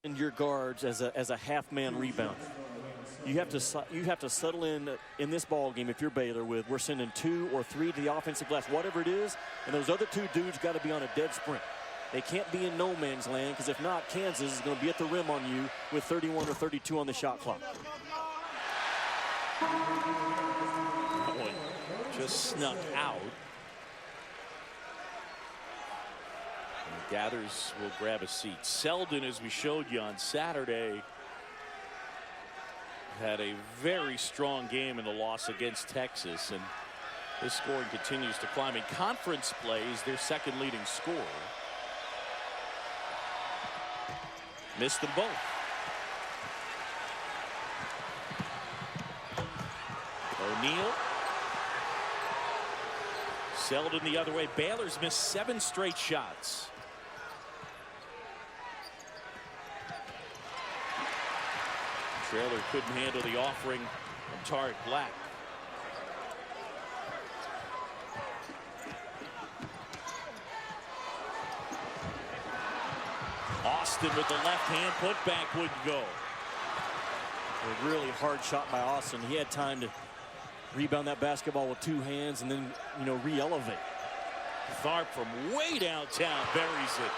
in your guards as a half-man rebounder. You have to settle in this ball game if you're Baylor with we're sending 2 or 3 to the offensive glass, whatever it is, and those other 2 dudes got to be on a dead sprint. They can't be in no man's land, because if not, Kansas is going to be at the rim on you with 31 or 32 on the shot clock. That one just snuck out. And Gathers will grab a seat. Selden, as we showed you on Saturday, had a very strong game in the loss against Texas, and his scoring continues to climb. In conference plays, their second leading scorer. Missed them both. O'Neal. Selden the other way. Baylor's missed 7 straight shots. Trailer couldn't handle the offering from Tariq Black. Austin with the left hand putback wouldn't go. A really hard shot by Austin. He had time to rebound that basketball with 2 hands and then, re-elevate. Tharp from way downtown buries it.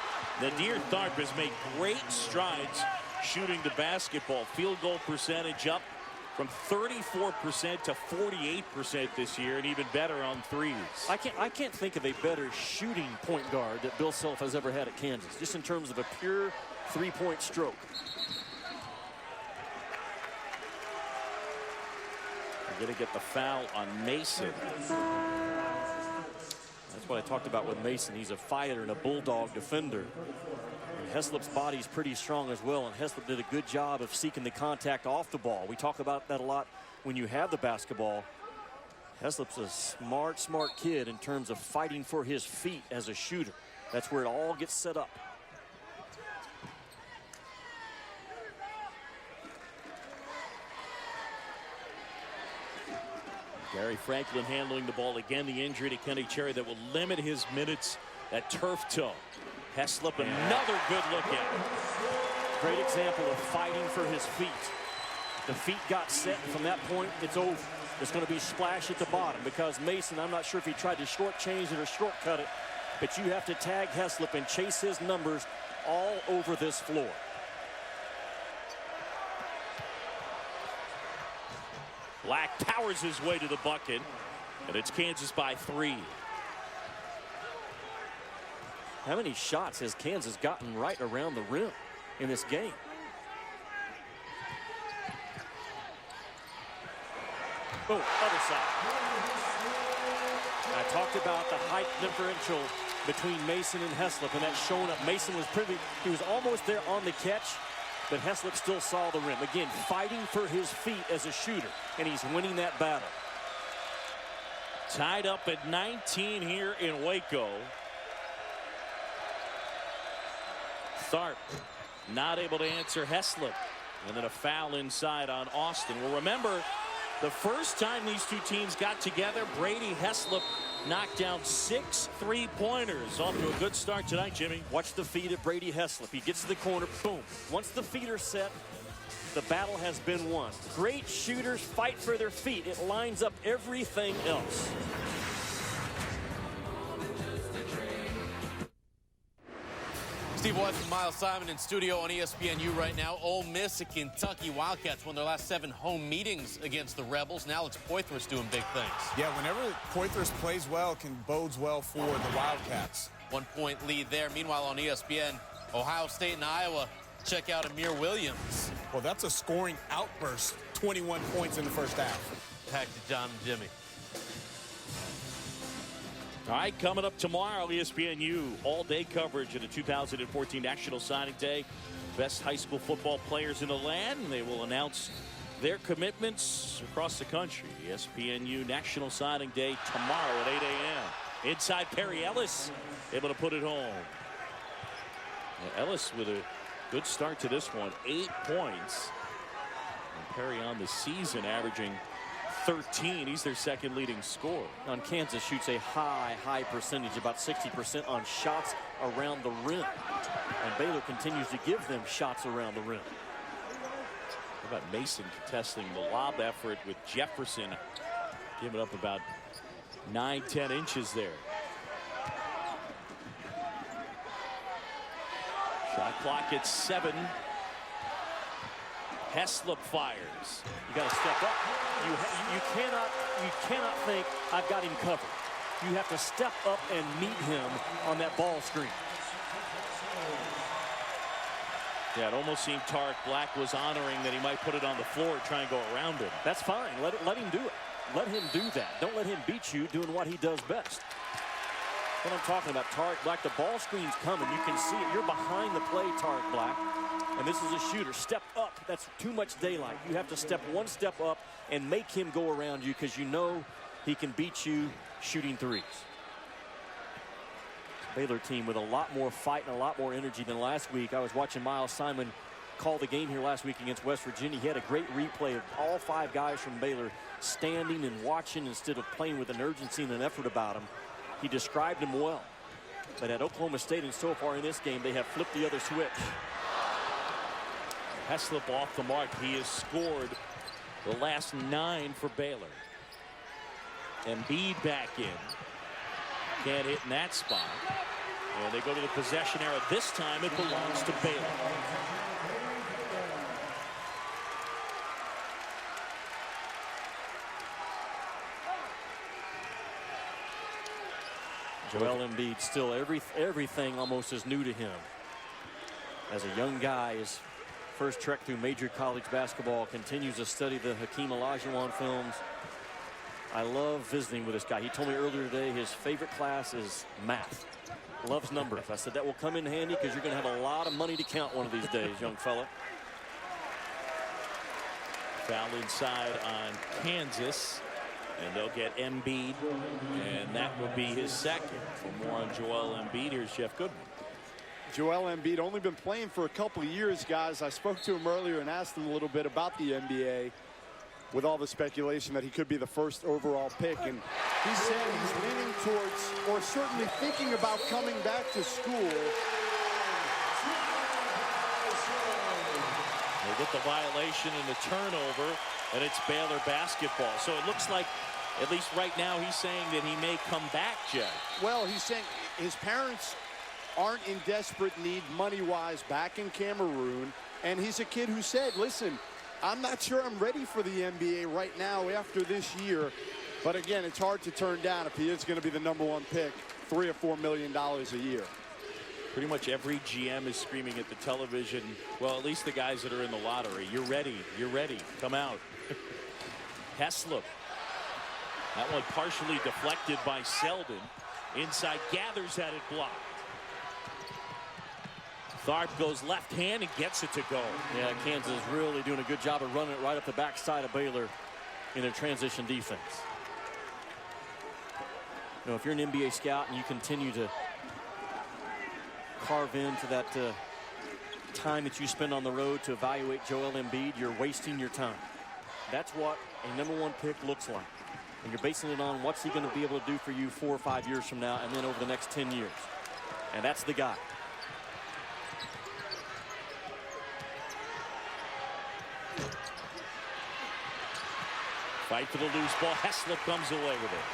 Nadir Tharp has made great strides shooting the basketball. Field goal percentage up from 34% to 48% this year, and even better on threes. I can't think of a better shooting point guard that Bill Self has ever had at Kansas, just in terms of a pure 3-point stroke. We're going to get the foul on Mason. That's what I talked about with Mason. He's a fighter and a bulldog defender. And Heslop's body's pretty strong as well, and Heslop did a good job of seeking the contact off the ball. We talk about that a lot when you have the basketball. Heslop's a smart kid in terms of fighting for his feet as a shooter. That's where it all gets set up. Gary Franklin handling the ball again. The injury to Kenny Cherry that will limit his minutes at turf toe. Heslop, another good look at it. Great example of fighting for his feet. The feet got set, and from that point, it's over. It's going to be splash at the bottom, because Mason, I'm not sure if he tried to shortchange it or shortcut it, but you have to tag Heslop and chase his numbers all over this floor. Black powers his way to the bucket, and it's Kansas by 3. How many shots has Kansas gotten right around the rim in this game? Oh, other side. I talked about the height differential between Mason and Heslop, and that's shown up. Mason was he was almost there on the catch, but Heslop still saw the rim. Again, fighting for his feet as a shooter, and he's winning that battle. Tied up at 19 here in Waco. Tharp not able to answer Heslop. And then a foul inside on Austin. Well, remember, the first time these two teams got together, Brady Heslop knocked down 6 3-pointers. Off to a good start tonight, Jimmy. Watch the feet of Brady Heslop. He gets to the corner, boom. Once the feet are set, the battle has been won. Great shooters fight for their feet. It lines up everything else. Steve West and Miles Simon in studio on ESPNU right now. Ole Miss and Kentucky Wildcats won their last 7 home meetings against the Rebels. Now it's Poythress doing big things. Yeah, whenever Poythress plays well, it can bodes well for the Wildcats. 1-point lead there. Meanwhile, on ESPN, Ohio State and Iowa, check out Amir Williams. Well, that's a scoring outburst. 21 points in the first half. Back to John and Jimmy. All right, coming up tomorrow, ESPNU all-day coverage of the 2014 National Signing Day. Best high school football players in the land. They will announce their commitments across the country. ESPNU National Signing Day tomorrow at 8 a.m. Inside Perry Ellis, able to put it home. Ellis with a good start to this one, 8 points. And Perry on the season averaging 13. He's their second leading scorer. On Kansas shoots a high percentage, about 60% on shots around the rim. And Baylor continues to give them shots around the rim. How about Mason contesting the lob effort with Jefferson giving up about 9-10 inches there. Shot clock at 7. Heslop fires. You got to step up. You cannot think I've got him covered. You have to step up and meet him on that ball screen. Yeah, it almost seemed Tarek Black was honoring that he might put it on the floor and try and go around him. That's fine. Let him do it. Let him do that. Don't let him beat you doing what he does best. What I'm talking about, Tarek Black, the ball screen's coming. You can see it. You're behind the play, Tarek Black. And this is a shooter. Step up. That's too much daylight. You have to step one step up and make him go around you because you know he can beat you shooting threes. Baylor team with a lot more fight and a lot more energy than last week. I was watching Miles Simon call the game here last week against West Virginia. He had a great replay of all 5 guys from Baylor standing and watching instead of playing with an urgency and an effort about him. He described him well. But at Oklahoma State and so far in this game, they have flipped the other switch. Heslop off the mark. He has scored the last 9 for Baylor. Embiid back in. Can't hit in that spot. And they go to the possession era. This time it belongs to Baylor. Joel Embiid, still everything almost is new to him. As a young guy, his first trek through major college basketball, continues to study the Hakeem Olajuwon films. I love visiting with this guy. He told me earlier today his favorite class is math. Loves numbers. I said that will come in handy because you're going to have a lot of money to count one of these days, young fella. Foul inside on Kansas. And they'll get Embiid, and that will be his second. For more on Joel Embiid, here's Jeff Goodman. Joel Embiid only been playing for a couple of years, guys. I spoke to him earlier and asked him a little bit about the NBA with all the speculation that he could be the first overall pick. And he said he's leaning towards, or certainly thinking about coming back to school. They get the violation and the turnover, and it's Baylor basketball. So it looks like, at least right now, he's saying that he may come back, Jeff. Well, he's saying his parents aren't in desperate need money-wise back in Cameroon. And he's a kid who said, listen, I'm not sure I'm ready for the NBA right now after this year. But again, it's hard to turn down if he is going to be the #1 pick, $3 or $4 million a year. Pretty much every GM is screaming at the television, well, at least the guys that are in the lottery, you're ready, come out. Heslop. That one partially deflected by Selden. Inside, gathers at it, blocked. Tharp goes left hand and gets it to go. Yeah, Kansas is really doing a good job of running it right up the backside of Baylor in their transition defense. You know, if you're an NBA scout and you continue to carve into that time that you spend on the road to evaluate Joel Embiid, you're wasting your time. That's what a #1 pick looks like. And you're basing it on what's he going to be able to do for you 4 or 5 years from now and then over the next 10 years. And that's the guy. Fight for the loose ball. Heslop comes away with it.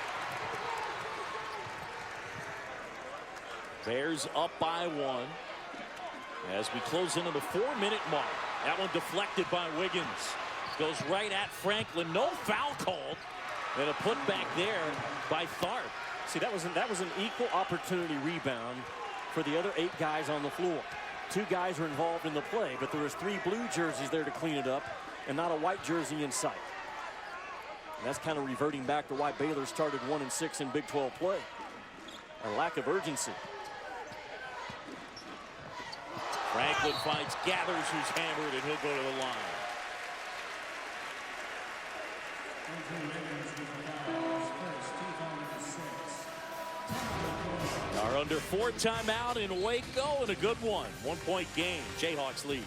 Bears up by 1 as we close into the 4-minute mark. That one deflected by Wiggins. Goes right at Franklin. No foul called. And a putback there by Tharp. See, that was an equal opportunity rebound for the other 8 guys on the floor. 2 guys were involved in the play, but there was 3 blue jerseys there to clean it up and not a white jersey in sight. And that's kind of reverting back to why Baylor started 1-6 in Big 12 play. A lack of urgency. Franklin finds Gathers, who's hammered, and he'll go to the line. Our under 4 timeout in Waco, and a good one. 1-point game. Jayhawks lead.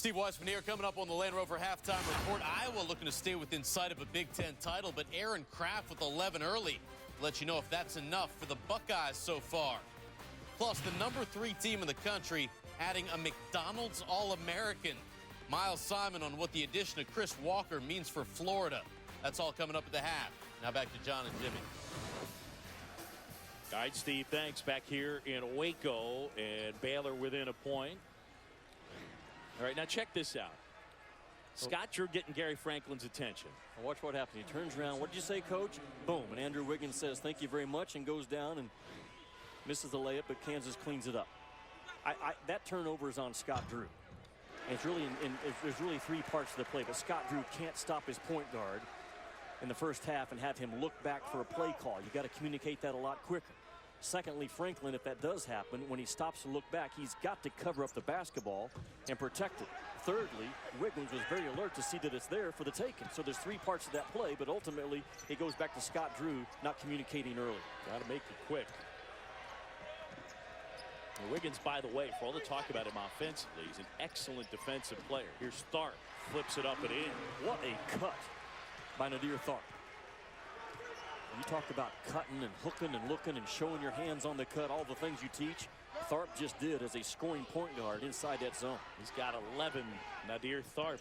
Steve Weisman here, coming up on the Land Rover halftime report. Iowa looking to stay within sight of a Big Ten title, but Aaron Kraft with 11 early. Let you know if that's enough for the Buckeyes so far. Plus, the #3 team in the country adding a McDonald's All-American. Miles Simon on what the addition of Chris Walker means for Florida. That's all coming up at the half. Now back to John and Jimmy. All right, Steve, thanks. Back here in Waco, and Baylor within a point. All right, now check this out. Scott Drew getting Gary Franklin's attention. Watch what happens. He turns around. What did you say, Coach? Boom. And Andrew Wiggins says, thank you very much, and goes down and misses the layup, but Kansas cleans it up. That turnover is on Scott Drew. And it's really there's really three parts to the play, but Scott Drew can't stop his point guard in the first half and have him look back for a play call. You got to communicate that a lot quicker. Secondly, Franklin, if that does happen, when he stops to look back, he's got to cover up the basketball and protect it. Thirdly, Wiggins was very alert to see that it's there for the taking. So there's three parts of that play, but ultimately it goes back to Scott Drew not communicating early. Got to make it quick. And Wiggins, by the way, for all the talk about him offensively, he's an excellent defensive player. Here's Tharp, flips it up and in. What a cut by Nadir Tharp. You talk about cutting and hooking and looking and showing your hands on the cut, all the things you teach. Tharp just did as a scoring point guard inside that zone. He's got 11, Nadir Tharp.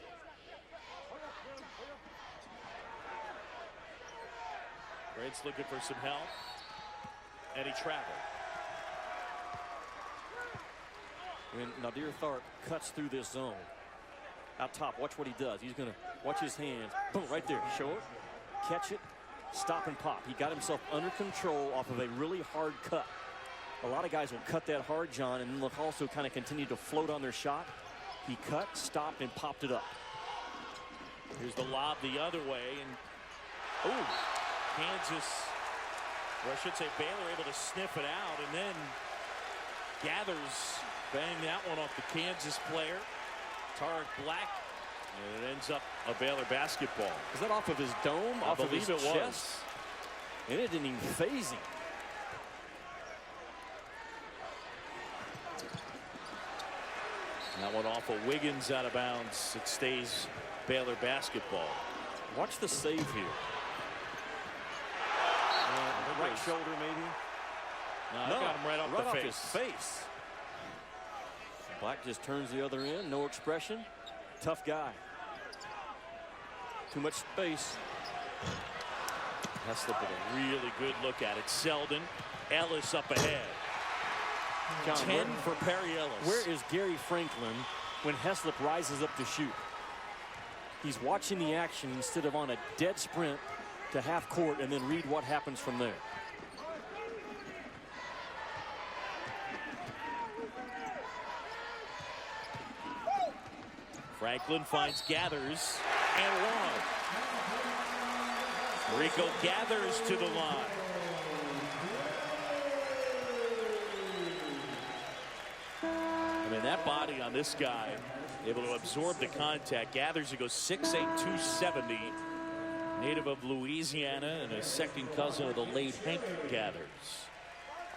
Red's looking for some help, and he traveled. When Nadir Tharp cuts through this zone, out top, watch what he does. He's going to watch his hands. Boom, right there. Short, catch it, stop and pop. He got himself under control off of a really hard cut. A lot of guys will cut that hard, John, and look also kind of continue to float on their shot. He cut, stopped, and popped it up. Here's the lob the other way, and Kansas, or I should say Baylor, able to sniff it out, and then gathers, bang that one off the Kansas player, Tarek Black, and it ends up a Baylor basketball. Is that off of his dome? I off of believe his it chest? was. And it didn't even faze him. That one off of Wiggins out of bounds. It stays Baylor basketball. Watch the save here. Right shoulder, maybe. No, got him right off the his face. Black just turns the other end. No expression. Tough guy. Too much space. Heslop with a really good look at it. Selden, Ellis up ahead. John, 10 for Perry Ellis. Where is Gary Franklin when Heslop rises up to shoot? He's watching the action instead of on a dead sprint to half court and then read what happens from there. Franklin finds Gathers and one. Rico Gathers to the line. I mean, that body on this guy, able to absorb the contact. Gathers, he goes 6'8", 270. Native of Louisiana and a second cousin of the late Hank Gathers.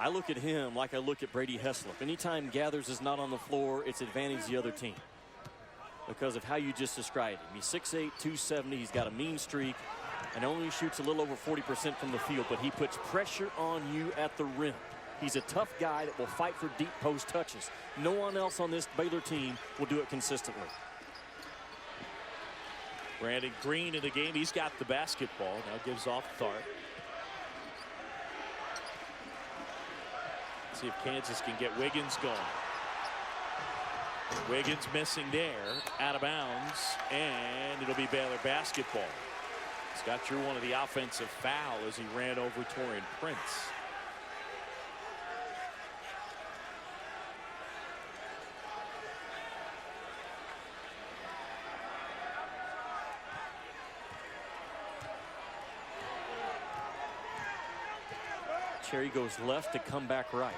I look at him like I look at Brady Heslop. Anytime Gathers is not on the floor, it's advantage the other team because of how you just described him. He's 6'8", 270. He's got a mean streak and only shoots a little over 40% from the field, but he puts pressure on you at the rim. He's a tough guy that will fight for deep post touches. No one else on this Baylor team will do it consistently. Brandon Green in the game. He's got the basketball. Now gives off Tharp. See if Kansas can get Wiggins going. Wiggins missing there. Out of bounds. And it'll be Baylor basketball. Scott Drew one of the offensive foul as he ran over Torian Prince. Cherry goes left to come back right.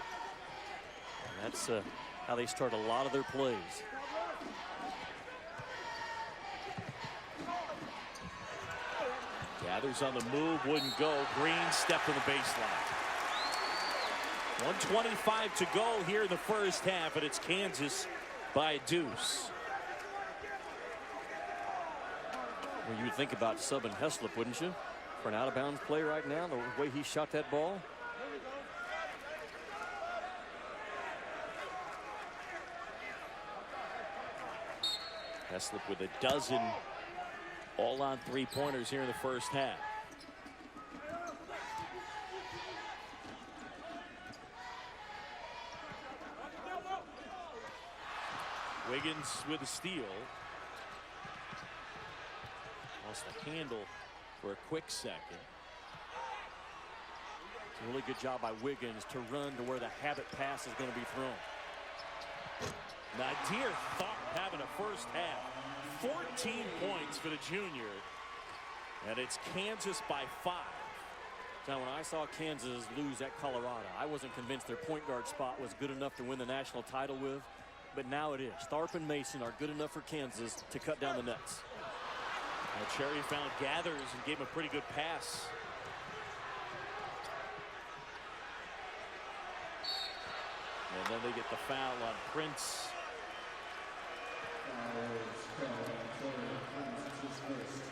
And that's how they start a lot of their plays. Gathers on the move, wouldn't go. Green stepped to the baseline. 1:25 to go here in the first half, and it's Kansas by a deuce. Well, you would think about subbing Heslop, wouldn't you? For an out-of-bounds play right now, the way he shot that ball. Heslop with a dozen all-on three-pointers here in the first half. Wiggins with a steal. Lost the handle for a quick second. It's a really good job by Wiggins to run to where the habit pass is going to be thrown. Nadir Tharp having a first half. 14 points for the junior. And it's Kansas by 5. Now, when I saw Kansas lose at Colorado, I wasn't convinced their point guard spot was good enough to win the national title with. But now it is. Tharp and Mason are good enough for Kansas to cut down the nets. Now Cherry found Gathers and gave him a pretty good pass. And then they get the foul on Prince.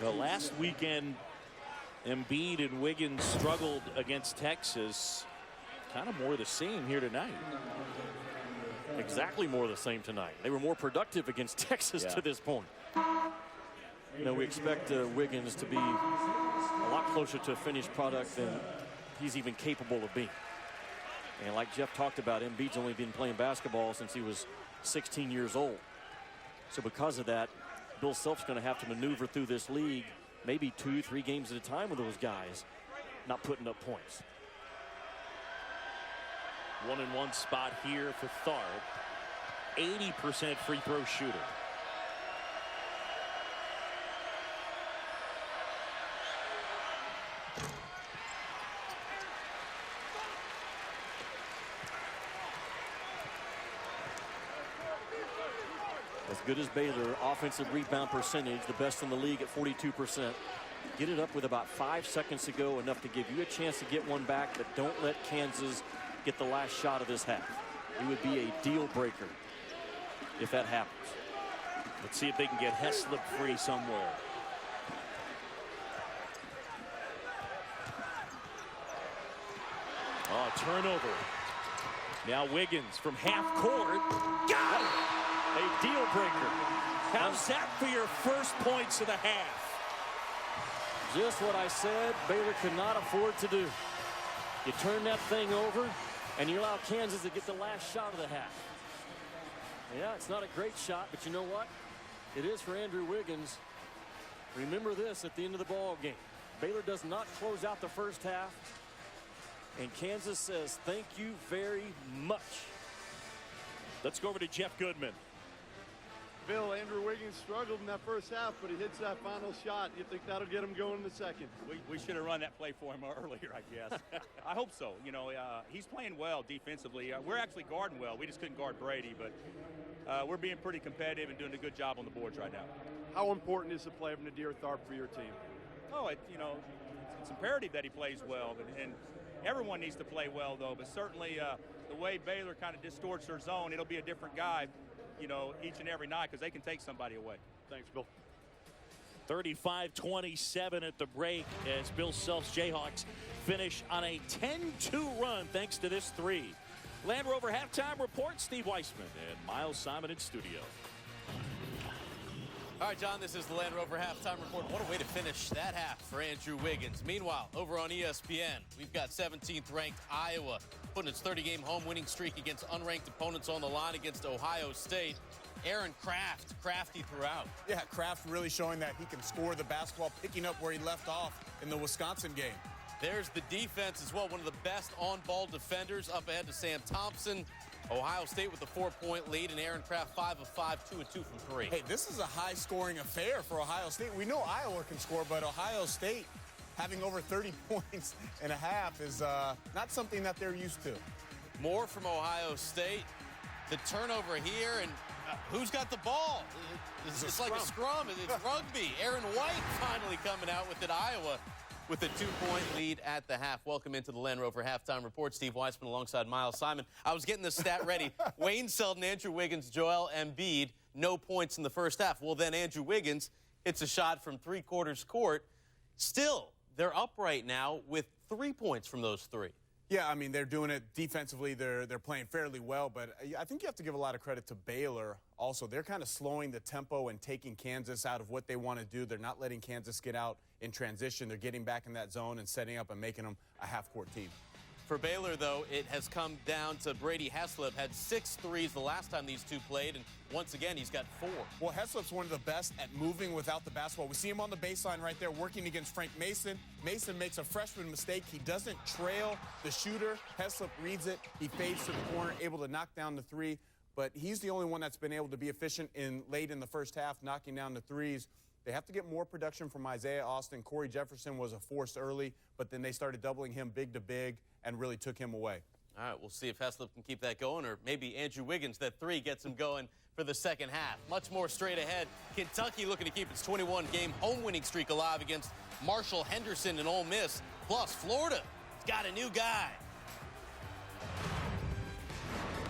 Well, last weekend, Embiid and Wiggins struggled against Texas. Kind of more the same here tonight. Exactly more the same tonight. They were more productive against Texas to this point. You know, we expect Wiggins to be a lot closer to a finished product than he's even capable of being. And like Jeff talked about, Embiid's only been playing basketball since he was 16 years old. So because of that, Bill Self's going to have to maneuver through this league maybe 2-3 games at a time with those guys not putting up points. 1-and-1 spot here for Tharp. 80% free throw shooter. As good as Baylor, offensive rebound percentage, the best in the league at 42%. Get it up with about 5 seconds to go, enough to give you a chance to get one back, but don't let Kansas get the last shot of this half. It would be a deal breaker if that happens. Let's see if they can get Heslop free somewhere. Oh, turnover. Now Wiggins from half court. Got it! A deal breaker. How's that for your first points of the half? Just what I said Baylor could not afford to do. You turn that thing over, and you allow Kansas to get the last shot of the half. Yeah, it's not a great shot, but you know what? It is for Andrew Wiggins. Remember this at the end of the ball game. Baylor does not close out the first half, and Kansas says thank you very much. Let's go over to Jeff Goodman. Bill, Andrew Wiggins struggled in that first half, but he hits that final shot. You think that'll get him going in the second? We should have run that play for him earlier, I guess. I hope so. You know, he's playing well defensively. We're actually guarding well. We just couldn't guard Brady, but we're being pretty competitive and doing a good job on the boards right now. How important is the play of Nadir Tharp for your team? Oh, it's imperative that he plays well, and everyone needs to play well, though. But certainly the way Baylor kind of distorts their zone, it'll be a different guy, each and every night because they can take somebody away. Thanks, Bill. 35-27 at the break as Bill Self's Jayhawks finish on a 10-2 run thanks to this three. Land Rover halftime report, Steve Weissman and Miles Simon in studio. All right, John, this is the Land Rover halftime report. What a way to finish that half for Andrew Wiggins. Meanwhile, over on ESPN, we've got 17th ranked Iowa putting its 30-game home winning streak against unranked opponents on the line against Ohio State. Aaron Kraft, crafty throughout. Yeah, Kraft really showing that he can score the basketball, picking up where he left off in the Wisconsin game. There's the defense as well. One of the best on-ball defenders up ahead to Sam Thompson. Ohio State with a 4-point lead, and Aaron Kraft 5 of 5, 2 of 2 from 3. Hey, this is a high-scoring affair for Ohio State. We know Iowa can score, but Ohio State having over 30 points and a half is not something that they're used to. More from Ohio State. The turnover here, and who's got the ball? It's like a scrum. It's rugby. Aaron White finally coming out with it. Iowa with a 2-point lead at the half. Welcome into the Land Rover halftime report. Steve Weissman alongside Miles Simon. I was getting the stat ready. Wayne Selden, Andrew Wiggins, Joel Embiid, no points in the first half. Well, then Andrew Wiggins, hits a shot from three-quarters court. Still, they're up right now with 3 points from those three. Yeah, I mean, they're doing it defensively. They're playing fairly well, but I think you have to give a lot of credit to Baylor also. They're kind of slowing the tempo and taking Kansas out of what they want to do. They're not letting Kansas get out in transition. They're getting back in that zone and setting up and making them a half-court team. For Baylor, though, it has come down to Brady Heslop. Had 6 threes the last time these two played, and once again, he's got 4. Well, Heslop's one of the best at moving without the basketball. We see him on the baseline right there working against Frank Mason. Mason makes a freshman mistake. He doesn't trail the shooter. Heslop reads it. He fades to the corner, able to knock down the 3. But he's the only one that's been able to be efficient late in the first half, knocking down the 3s. They have to get more production from Isaiah Austin. Corey Jefferson was a force early, but then they started doubling him big to big and really took him away. All right, we'll see if Heslop can keep that going, or maybe Andrew Wiggins, that 3 gets him going for the second half. Much more straight ahead. Kentucky looking to keep its 21-game home winning streak alive against Marshall Henderson and Ole Miss. Plus, Florida's got a new guy.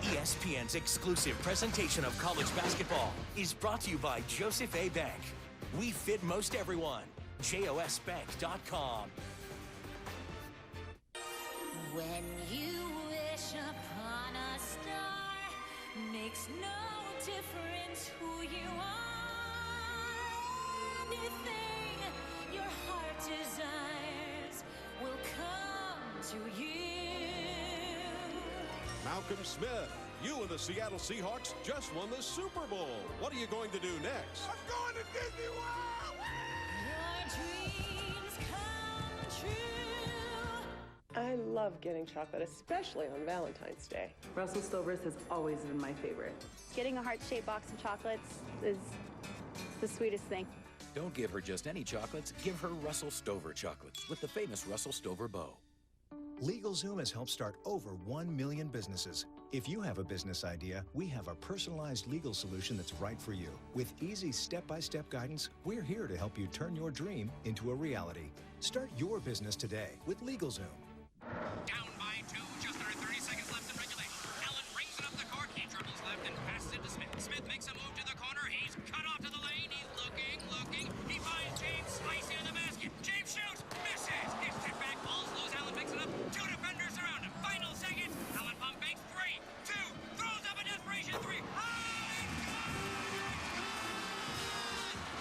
ESPN's exclusive presentation of college basketball is brought to you by Joseph A. Bank. We fit most everyone. JOSbank.com. When you wish upon a star, makes no difference who you are. Anything your heart desires will come to you. Malcolm Smith, you and the Seattle Seahawks just won the Super Bowl. What are you going to do next? I'm going to Disney World! Your dreams come true. I love getting chocolate, especially on Valentine's Day. Russell Stover's has always been my favorite. Getting a heart-shaped box of chocolates is the sweetest thing. Don't give her just any chocolates. Give her Russell Stover chocolates with the famous Russell Stover bow. LegalZoom has helped start over 1 million businesses. If you have a business idea, we have a personalized legal solution that's right for you. With easy step-by-step guidance, we're here to help you turn your dream into a reality. Start your business today with LegalZoom. Down by 2, just under 30 seconds left in regulation. Allen brings it up the court. He dribbles left and passes it to Smith. Smith makes a move to the corner. He's cut off to the lane. He's looking. He finds James slicing in the basket. James shoots, misses. His step back balls loose. Allen picks it up. 2 defenders around him. Final second. Allen pump fakes 3, 2, throws up a desperation 3.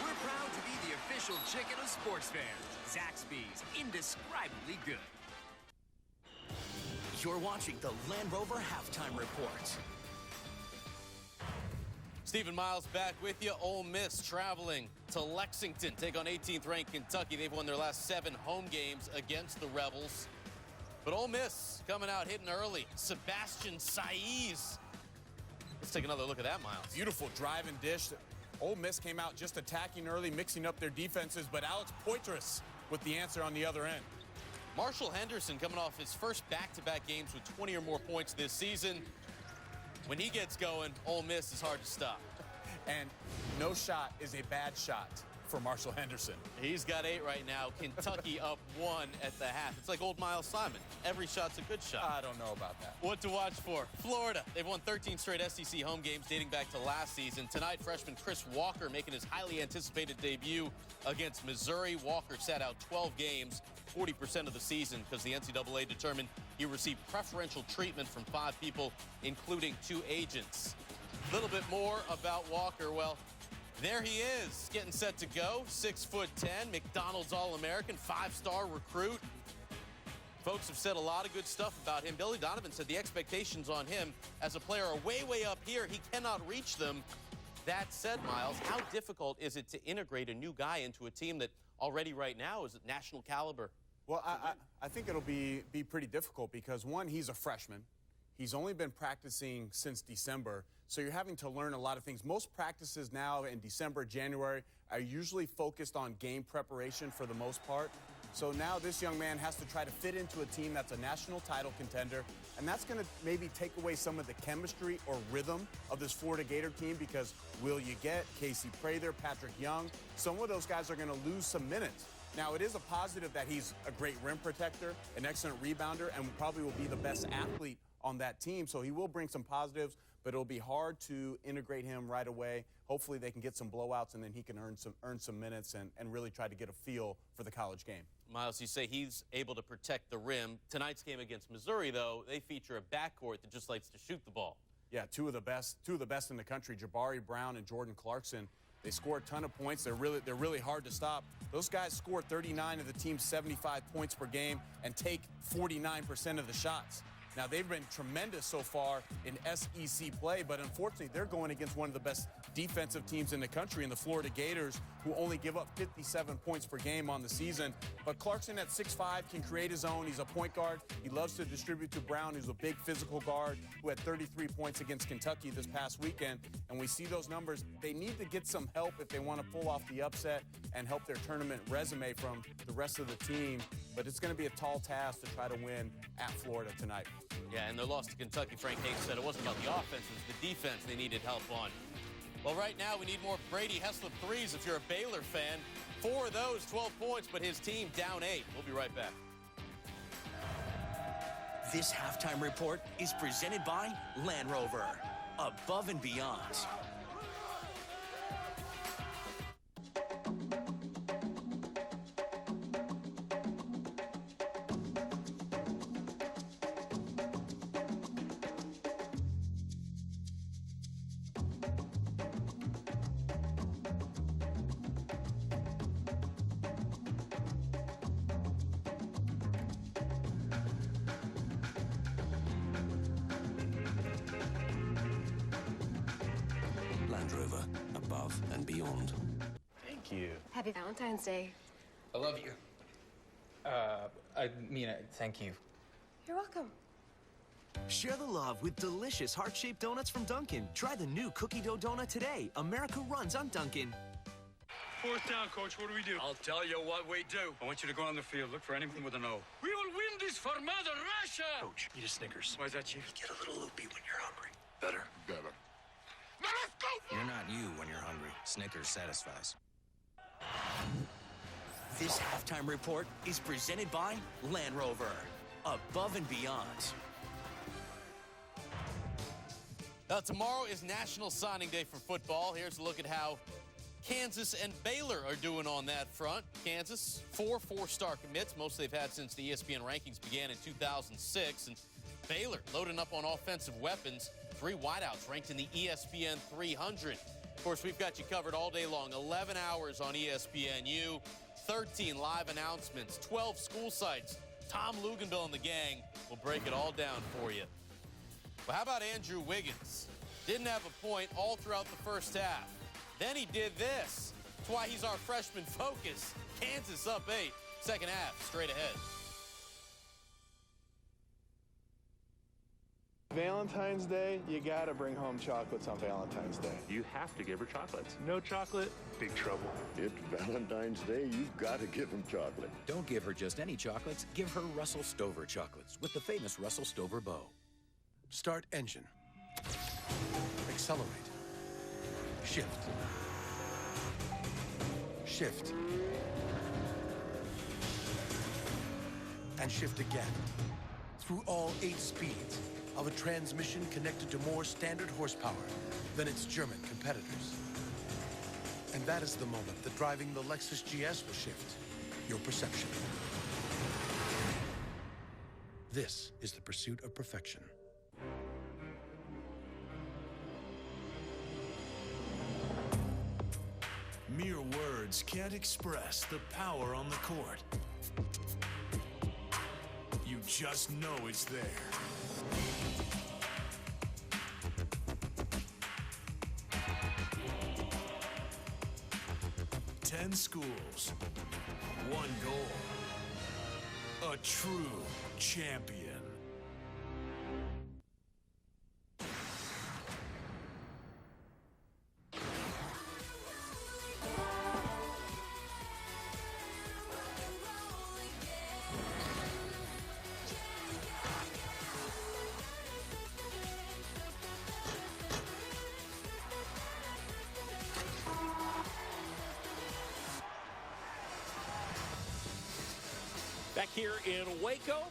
We're proud to be the official chicken of sports fans. Zaxby's, indescribably good. You're watching the Land Rover Halftime Report. Stephen Miles back with you. Ole Miss traveling to Lexington, take on 18th-ranked Kentucky. They've won their last 7 home games against the Rebels. But Ole Miss coming out hitting early. Sebastian Saiz. Let's take another look at that, Miles. Beautiful drive and dish. Ole Miss came out just attacking early, mixing up their defenses, but Alex Poitras with the answer on the other end. Marshall Henderson coming off his first back-to-back games with 20 or more points this season. When he gets going, Ole Miss is hard to stop. And no shot is a bad shot for Marshall Henderson. He's got 8 right now. Kentucky up 1 at the half. It's like old Miles Simon. Every shot's a good shot. I don't know about that. What to watch for? Florida. They've won 13 straight SEC home games dating back to last season. Tonight, freshman Chris Walker making his highly anticipated debut against Missouri. Walker sat out 12 games, 40% of the season, because the NCAA determined he received preferential treatment from 5 people, including 2 agents. A little bit more about Walker. Well, there he is, getting set to go. 6'10", McDonald's All-American, 5-star recruit. Folks have said a lot of good stuff about him. Billy Donovan said the expectations on him as a player are way, way up here. He cannot reach them. That said, Miles, how difficult is it to integrate a new guy into a team that already right now is at national caliber? Well, I think it'll be pretty difficult because, one, he's a freshman. He's only been practicing since December, so you're having to learn a lot of things. Most practices now in December, January are usually focused on game preparation for the most part. So now this young man has to try to fit into a team that's a national title contender, and that's going to maybe take away some of the chemistry or rhythm of this Florida Gator team because will you get Casey Prather, Patrick Young? Some of those guys are going to lose some minutes. Now, it is a positive that he's a great rim protector, an excellent rebounder, and probably will be the best athlete on that team, so he will bring some positives. but it'll be hard to integrate him right away. Hopefully they can get some blowouts, and then he can earn some minutes and really try to get a feel for the college game. Miles, you say he's able to protect the rim. Tonight's game against Missouri, though, they feature a backcourt that just likes to shoot the ball. Yeah, two of the best in the country, Jabari Brown and Jordan Clarkson. They score a ton of points. They're really hard to stop. Those guys score 39 of the team's 75 points per game and take 49% of the shots. Now, they've been tremendous so far in SEC play, but unfortunately, they're going against one of the best defensive teams in the country in the Florida Gators, who only give up 57 points per game on the season. But Clarkson at 6'5" can create his own. He's a point guard. He loves to distribute to Brown, who's a big physical guard who had 33 points against Kentucky this past weekend. And we see those numbers. They need to get some help if they want to pull off the upset and help their tournament resume from the rest of the team. But it's going to be a tall task to try to win at Florida tonight. Yeah, and their loss to Kentucky, Frank Hayes said it wasn't about the offense, it was the defense they needed help on. Well, right now we need more Brady Heslop threes if you're a Baylor fan. 4 of those, 12 points, but his team down 8. We'll be right back. This halftime report is presented by Land Rover. Above and beyond. Land Rover, above and beyond. Thank you. Happy Valentine's Day. I love you. Thank you. You're welcome. Share the love with delicious heart-shaped donuts from Dunkin'. Try the new cookie dough donut today. America runs on Dunkin'. 4th down, Coach. What do we do? I'll tell you what we do. I want you to go on the field. Look for anything with an O. We will win this for Mother Russia! Coach, eat a Snickers. Why is that, Chief? You get a little loopy when you're hungry. Better. Now let's go for You're not you when you're hungry. Snickers satisfies. This halftime report is presented by Land Rover. Above and beyond. Now, tomorrow is National Signing Day for football. Here's a look at how Kansas and Baylor are doing on that front. Kansas, 4 4-star commits, most they've had since the ESPN rankings began in 2006. And Baylor loading up on offensive weapons. 3 wideouts ranked in the ESPN 300. Of course, we've got you covered all day long. 11 hours on ESPNU, 13 live announcements, 12 school sites. Tom Luganville and the gang will break it all down for you. Well, how about Andrew Wiggins? Didn't have a point all throughout the first half. Then he did this. That's why he's our freshman focus. Kansas up 8. Second half, straight ahead. Valentine's Day, you gotta bring home chocolates on Valentine's Day. You have to give her chocolates. No chocolate, big trouble. It's Valentine's Day, you've got to give him chocolate. Don't give her just any chocolates. Give her Russell Stover chocolates with the famous Russell Stover bow. Start engine. Accelerate. Shift. Shift. And shift again. Through all 8 speeds of a transmission connected to more standard horsepower than its German competitors. And that is the moment that driving the Lexus GS will shift your perception. This is the pursuit of perfection. Mere words can't express the power on the court. You just know it's there. Ten schools, 1 goal. A true champion. Back here in Waco,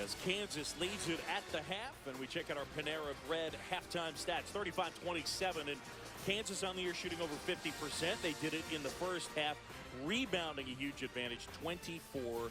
as Kansas leads it at the half, and we check out our Panera Bread halftime stats. 35-27, and Kansas on the year shooting over 50%. They did it in the first half, rebounding a huge advantage, 24-12.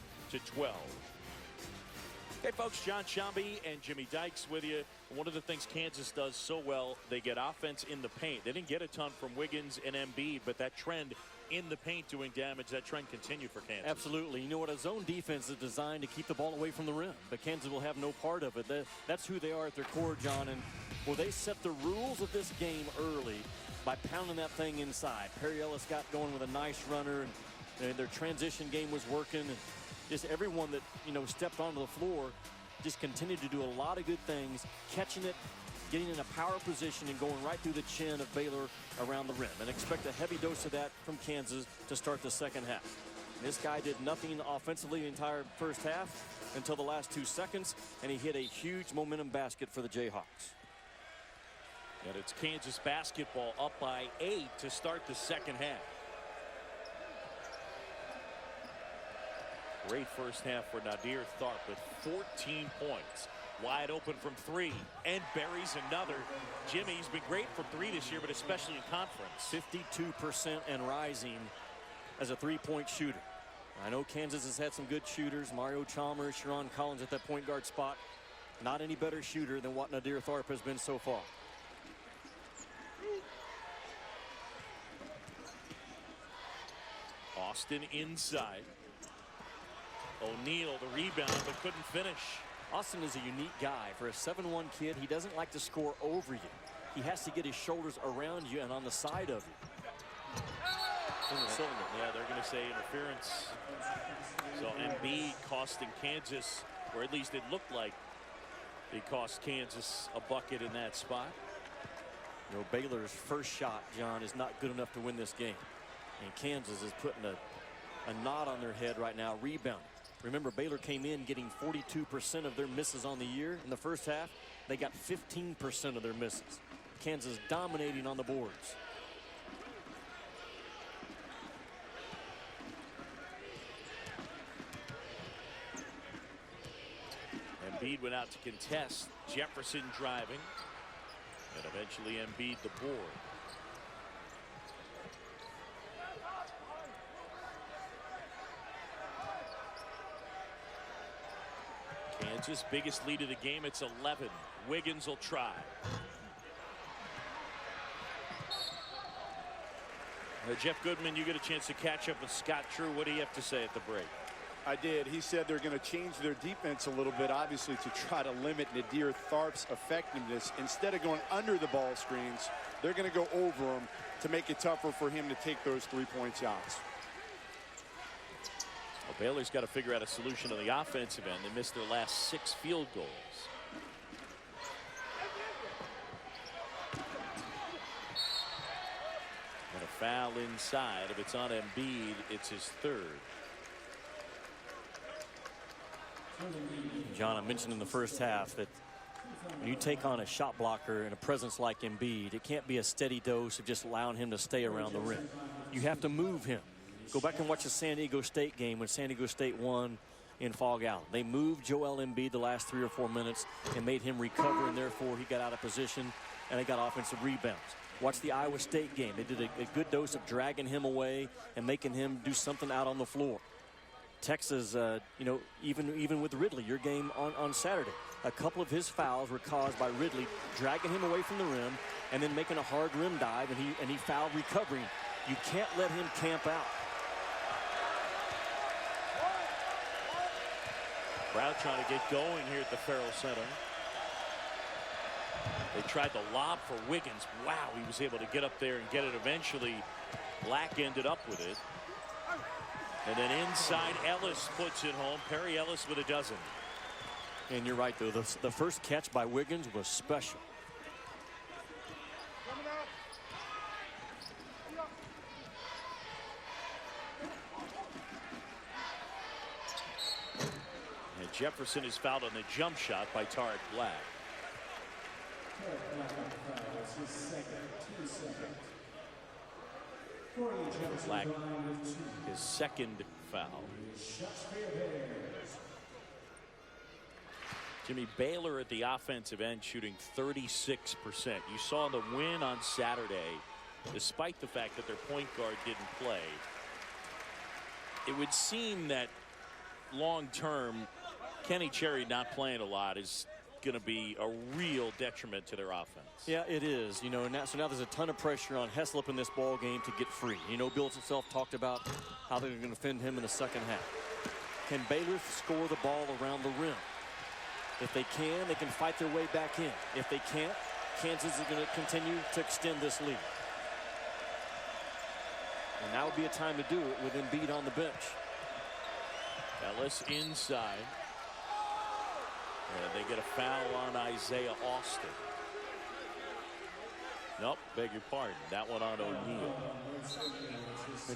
Hey folks, John Shambi and Jimmy Dykes with you. One of the things Kansas does so well, they get offense in the paint. They didn't get a ton from Wiggins and Embiid, but that trend in the paint doing damage, that trend continued for Kansas. Absolutely. You know what, a zone defense is designed to keep the ball away from the rim, but Kansas will have no part of it. That's who they are at their core, John, and well, they set the rules of this game early by pounding that thing inside. Perry Ellis got going with a nice runner, and their transition game was working. And just everyone that, you know, stepped onto the floor just continued to do a lot of good things, catching it, getting in a power position, and going right through the chin of Baylor around the rim. And expect a heavy dose of that from Kansas to start the second half. This guy did nothing offensively the entire first half until the last 2 seconds, and he hit a huge momentum basket for the Jayhawks. And it's Kansas basketball up by 8 to start the second half. Great first half for Nadir Tharp with 14 points. Wide open from 3 and buries another. Jimmy's been great from 3 this year, but especially in conference. 52% and rising as a three-point shooter. I know Kansas has had some good shooters. Mario Chalmers, Sharon Collins at that point guard spot. Not any better shooter than what Nadir Tharp has been so far. Austin inside. O'Neal the rebound, but couldn't finish. Austin is a unique guy. For a 7'1" kid, he doesn't like to score over you. He has to get his shoulders around you and on the side of you. Yeah, they're going to say interference. So Embiid costing Kansas, or at least it looked like he cost Kansas a bucket in that spot. You know, Baylor's first shot, John, is not good enough to win this game. And Kansas is putting a knot on their head right now, rebounding. Remember, Baylor came in getting 42% of their misses on the year. In the first half, they got 15% of their misses. Kansas dominating on the boards. Embiid went out to contest. Jefferson driving. And eventually Embiid the board. Kansas biggest lead of the game. It's 11. Wiggins will try. Jeff Goodman, you get a chance to catch up with Scott True. What do you have to say at the break? I did. He said they're going to change their defense a little bit, obviously, to try to limit Nadir Tharp's effectiveness. Instead of going under the ball screens, they're going to go over him to make it tougher for him to take those three-point shots. Well, Baylor's got to figure out a solution on the offensive end. They missed their last 6 field goals. And a foul inside. If it's on Embiid, it's his 3rd. John, I mentioned in the first half that when you take on a shot blocker and a presence like Embiid, it can't be a steady dose of just allowing him to stay around the rim. You have to move him. Go back and watch the San Diego State game when San Diego State won in Fog Allen. They moved Joel Embiid the last 3 or 4 minutes and made him recover, and therefore he got out of position and they got offensive rebounds. Watch the Iowa State game. They did a good dose of dragging him away and making him do something out on the floor. Texas, you know, even with Ridley, your game on Saturday, a couple of his fouls were caused by Ridley dragging him away from the rim and then making a hard rim dive, and he fouled recovering. You can't let him camp out. Crowd trying to get going here at the Farrell Center. They tried the lob for Wiggins. Wow, he was able to get up there and get it eventually. Black ended up with it. And then inside, Ellis puts it home. Perry Ellis with a dozen. And you're right, though. The first catch by Wiggins was special. And Jefferson is fouled on the jump shot by Tarek Black. Black, his 2nd foul. Jimmy, Baylor at the offensive end shooting 36%. You saw the win on Saturday, despite the fact that their point guard didn't play. It would seem that long term, Kenny Cherry not playing a lot is going to be a real detriment to their offense. Yeah, it is. You know, so now there's a ton of pressure on Heslop in this ball game to get free. You know, Bill himself talked about how they're going to defend him in the second half. Can Baylor score the ball around the rim? If they can, they can fight their way back in. If they can't, Kansas is going to continue to extend this lead. And now would be a time to do it with Embiid on the bench. Ellis inside. And they get a foul on Isaiah Austin. Nope, beg your pardon. That one on O'Neal.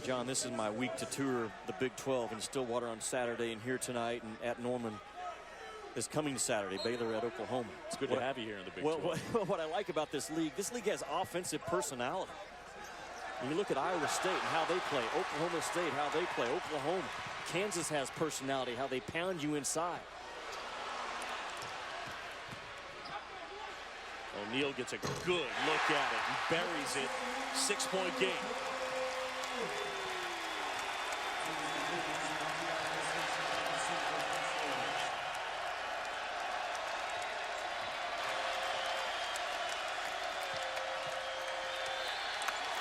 John, this is my week to tour the Big 12 in Stillwater on Saturday and here tonight and at Norman this coming Saturday, Baylor at Oklahoma. It's good to have you here in the Big 12. What I like about this league has offensive personality. When you look at Iowa State and how they play, Oklahoma State, how they play, Oklahoma. Kansas has personality, how they pound you inside. O'Neal gets a good look at it and buries it. 6-point game.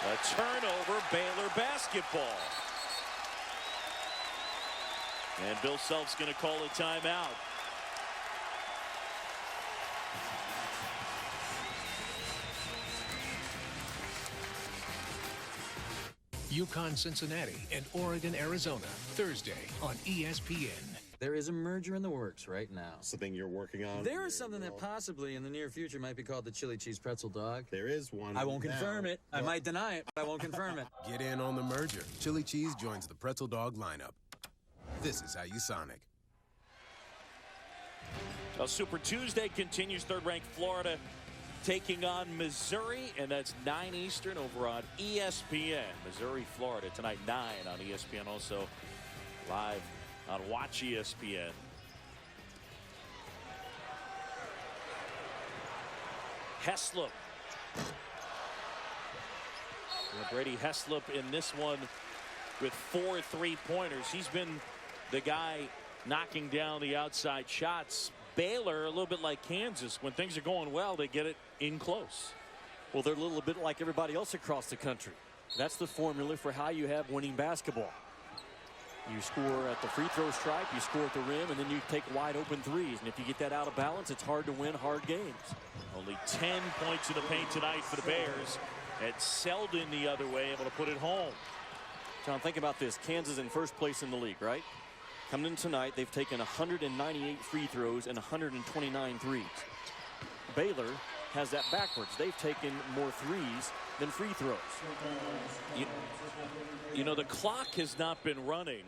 A turnover, Baylor basketball. And Bill Self's going to call a timeout. UConn, Cincinnati, and Oregon, Arizona, Thursday on ESPN. There is a merger in the works right now. Something you're working on? There is something that possibly in the near future might be called the chili cheese pretzel dog. There is one. I won't confirm it. I might deny it, but I won't confirm it. Get in on the merger. Chili cheese joins the pretzel dog lineup. This is how you Sonic. Well, Super Tuesday continues. Third-ranked Florida taking on Missouri, and that's 9 Eastern over on ESPN. Missouri, Florida tonight, 9 on ESPN. Also live on Watch ESPN. Heslop. Brady Heslop in this one with 4 3-pointers. He's been the guy knocking down the outside shots. Baylor, a little bit like Kansas, when things are going well, they get it in close. Well, they're a little bit like everybody else across the country. That's the formula for how you have winning basketball. You score at the free throw stripe, you score at the rim, and then you take wide open threes. And if you get that out of balance, it's hard to win hard games. Only 10 points in the paint tonight for the Bears. And Selden the other way, able to put it home. John, think about this. Kansas in first place in the league, right? Coming in tonight, they've taken 198 free throws and 129 threes. Baylor has that backwards. They've taken more threes than free throws. You know, the clock has not been running.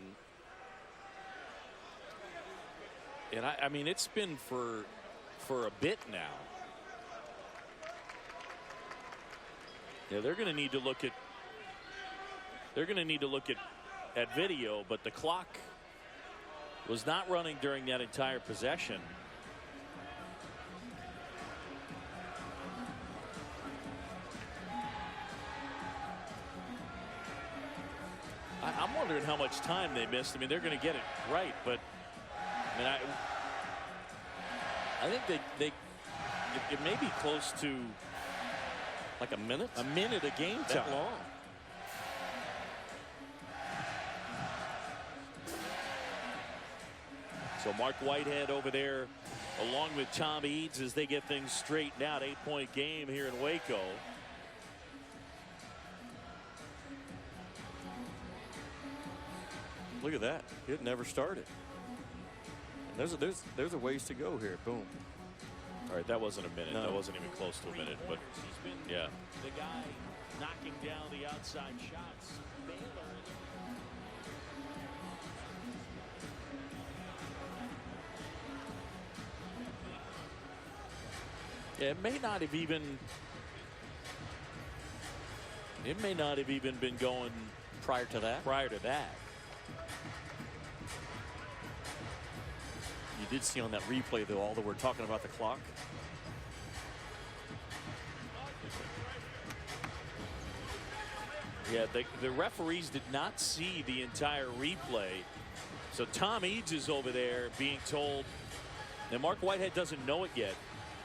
And I mean, it's been for a bit now. Yeah, they're going to need to look at video, but the clock was not running during that entire possession. I'm wondering how much time they missed. I mean, they're going to get it right, but I mean, I think it may be close to like a minute of game time. That long. So Mark Whitehead over there along with Tom Eads as they get things straightened out. 8-point game here in Waco. Look at that. It never started. There's a ways to go here. Boom. All right, that wasn't a minute. No. That wasn't even close to a minute, but yeah. The guy knocking down the outside shots. Yeah, it may not have even been going prior to that. You did see on that replay, though, although we're talking about the clock. Yeah, the referees did not see the entire replay. So Tom Eads is over there being told, and Mark Whitehead doesn't know it yet,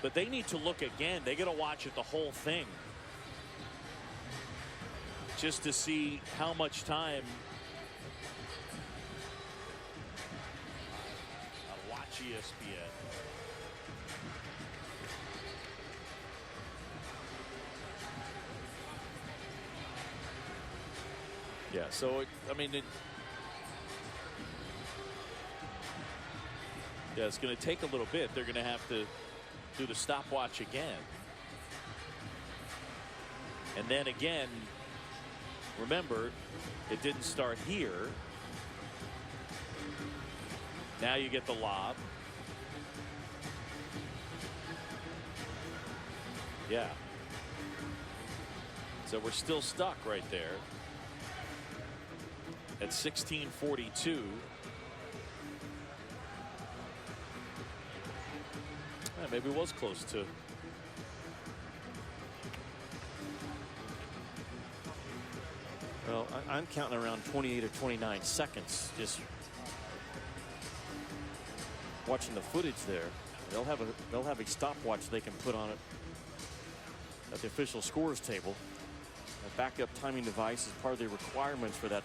but they need to look again. They got to watch it the whole thing just to see how much time. I'll watch ESPN. Yeah, so I mean, yeah, it's going to take a little bit. They're going to have to do the stopwatch again. And then again, remember, it didn't start here. Now you get the lob. Yeah. So we're still stuck right there at 16:42. Maybe it was close to. Well, I'm counting around 28 or 29 seconds. Just watching the footage there. They'll have a stopwatch they can put on it at the official scores table. A backup timing device is part of the requirements for that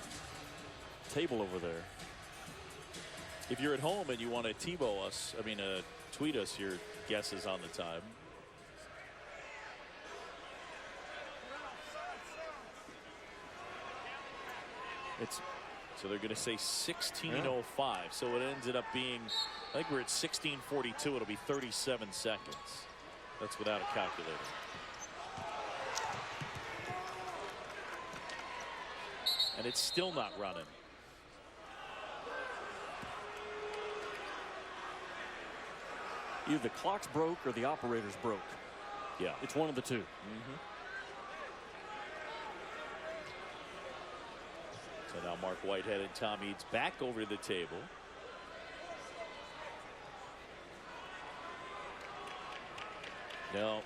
table over there. If you're at home and you want to TiVo us, I mean, tweet us your guesses on the time. So they're going to say 16:05. So it ended up being, I think we're at 16:42. It'll be 37 seconds. That's without a calculator. And it's still not running. Either the clock's broke or the operator's broke. Yeah. It's one of the two. Mm-hmm. So now Mark Whitehead and Tom Eads back over to the table. Now,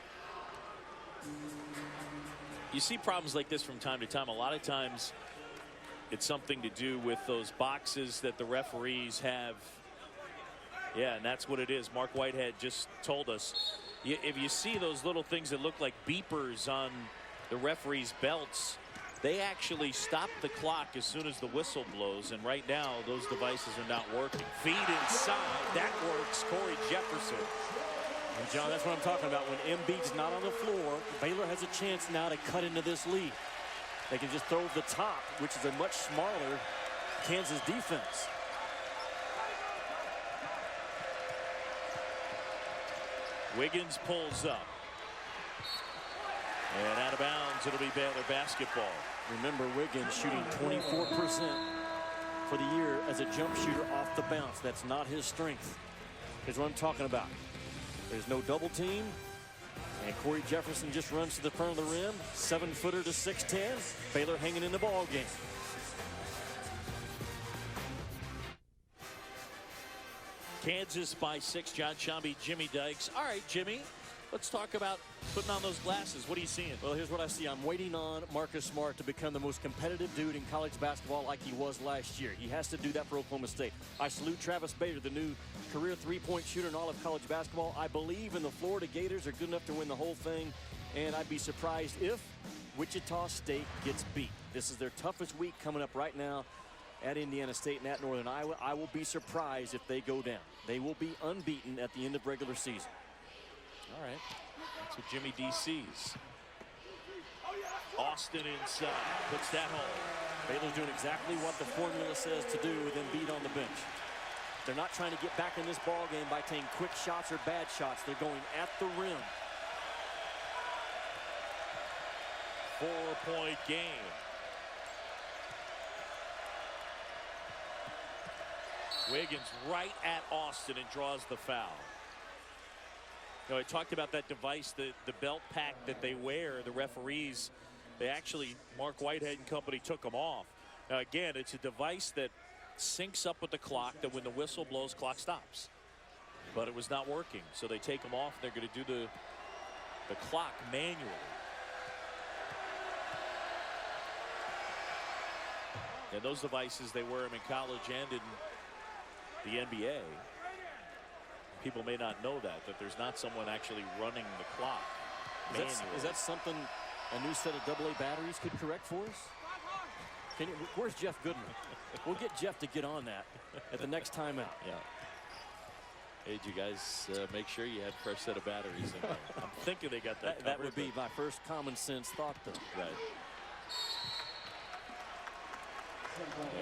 you see problems like this from time to time. A lot of times it's something to do with those boxes that the referees have. Yeah, and that's what it is. Mark Whitehead just told us, if you see those little things that look like beepers on the referees' belts, they actually stop the clock as soon as the whistle blows. And right now, those devices are not working. Feed inside. That works. Corey Jefferson. And John, that's what I'm talking about. When Embiid's not on the floor, Baylor has a chance now to cut into this lead. They can just throw the top, which is a much smaller Kansas defense. Wiggins pulls up. And out of bounds, it'll be Baylor basketball. Remember, Wiggins shooting 24% for the year as a jump shooter off the bounce. That's not his strength. Here's what I'm talking about. There's no double team. And Corey Jefferson just runs to the front of the rim. 7-footer to 6'10". Baylor hanging in the ball game. Kansas by 6. John Shambi, Jimmy Dykes. All right, Jimmy, let's talk about putting on those glasses. What are you seeing? Well, here's what I see. I'm waiting on Marcus Smart to become the most competitive dude in college basketball like he was last year. He has to do that for Oklahoma State. I salute Travis Baylor, the new career three-point shooter in all of college basketball. I believe in the Florida Gators are good enough to win the whole thing, and I'd be surprised if Wichita State gets beat. This is their toughest week coming up right now at Indiana State and at Northern Iowa. I will be surprised if they go down. They will be unbeaten at the end of regular season. All right. That's what Jimmy D sees. Austin inside. Puts that home. Baylor's doing exactly what the formula says to do with Embiid on the bench. They're not trying to get back in this ball game by taking quick shots or bad shots. They're going at the rim. 4-point game. Wiggins right at Austin and draws the foul. You know, I talked about that device, the belt pack that they wear, the referees. They actually, Mark Whitehead and company took them off. Now, again, it's a device that syncs up with the clock, that when the whistle blows, clock stops. But it was not working, so they take him off. They're going to do the clock manually. And those devices, they wear them in college and in the NBA. People may not know that there's not someone actually running the clock manually. Is that something a new set of AA batteries could correct for us? Where's Jeff Goodman? We'll get Jeff to get on that at the next timeout. Yeah. Hey, did you guys make sure you had a fresh set of batteries in there? I'm thinking they got that. That would be my first common sense thought, though. Right.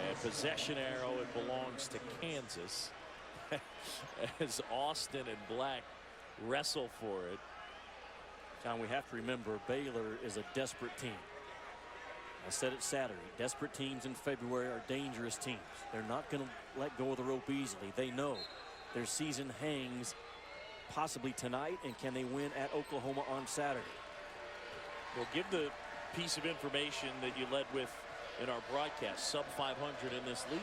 And possession arrow, it belongs to Kansas. As Austin and Black wrestle for it. John, we have to remember Baylor is a desperate team. I said it Saturday. Desperate teams in February are dangerous teams. They're not going to let go of the rope easily. They know their season hangs possibly tonight, and can they win at Oklahoma on Saturday? Well, give the piece of information that you led with in our broadcast. Sub 500 in this league.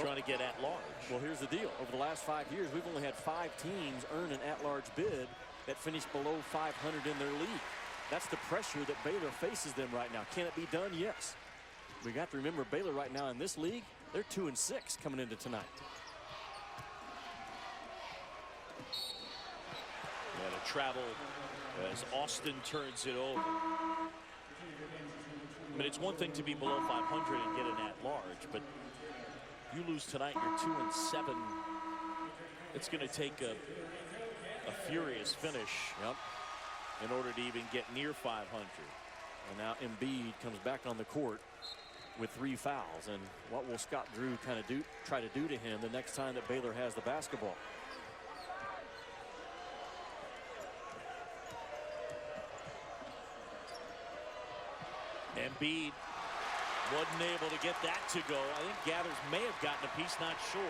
Trying to get at large. Well, here's the deal. Over the last 5 years, we've only had 5 teams earn an at-large bid that finished below 500 in their league. That's the pressure that Baylor faces them right now. Can it be done? Yes. We got to remember Baylor right now in this league, they're 2-6 coming into tonight. Yeah, to travel as Austin turns it over. I mean, it's one thing to be below 500 and get an at-large, but you lose tonight, you're 2-7. It's going to take a furious finish in order to even get near 500. And now Embiid comes back on the court with 3 fouls. And what will Scott Drew kind of try to do to him the next time that Baylor has the basketball? Embiid wasn't able to get that to go. I think Gathers may have gotten a piece, not sure.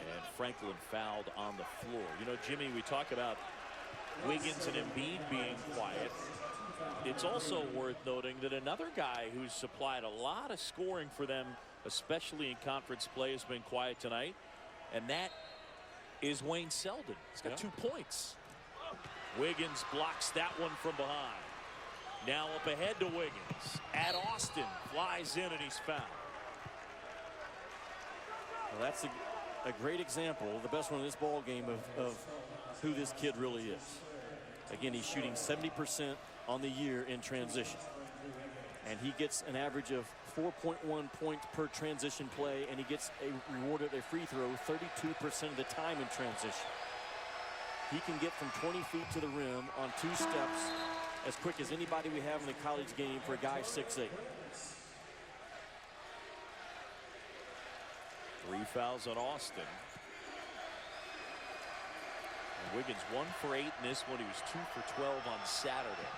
And Franklin fouled on the floor. You know, Jimmy, we talk about Wiggins and Embiid being quiet. It's also worth noting that another guy who's supplied a lot of scoring for them, especially in conference play, has been quiet tonight. And that is Wayne Selden. He's got 2 points. Wiggins blocks that one from behind. Now up ahead to Wiggins. At Austin, flies in and he's fouled. Well, that's a great example, the best one in this ball game of who this kid really is. Again, he's shooting 70% on the year in transition. And he gets an average of 4.1 points per transition play, and he gets rewarded a free throw 32% of the time in transition. He can get from 20 feet to the rim on 2 steps as quick as anybody we have in the college game for a guy 6'8". 3 fouls on Austin. And Wiggins 1 for 8 in this one. He was 2 for 12 on Saturday.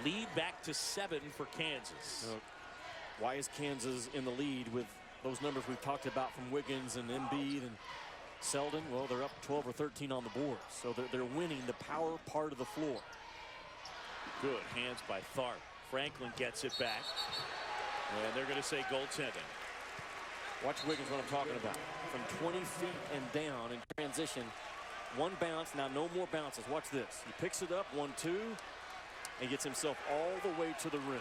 Lead back to 7 for Kansas. Why is Kansas in the lead with those numbers we've talked about from Wiggins and Embiid and Selden? Well, they're up 12 or 13 on the board, so they're winning the power part of the floor. Good hands by Tharp. Franklin gets it back, and they're going to say goaltending. Watch Wiggins, what I'm talking about. From 20 feet and down in transition, 1 bounce. Now no more bounces. Watch this. He picks it up, 1-2, and gets himself all the way to the rim.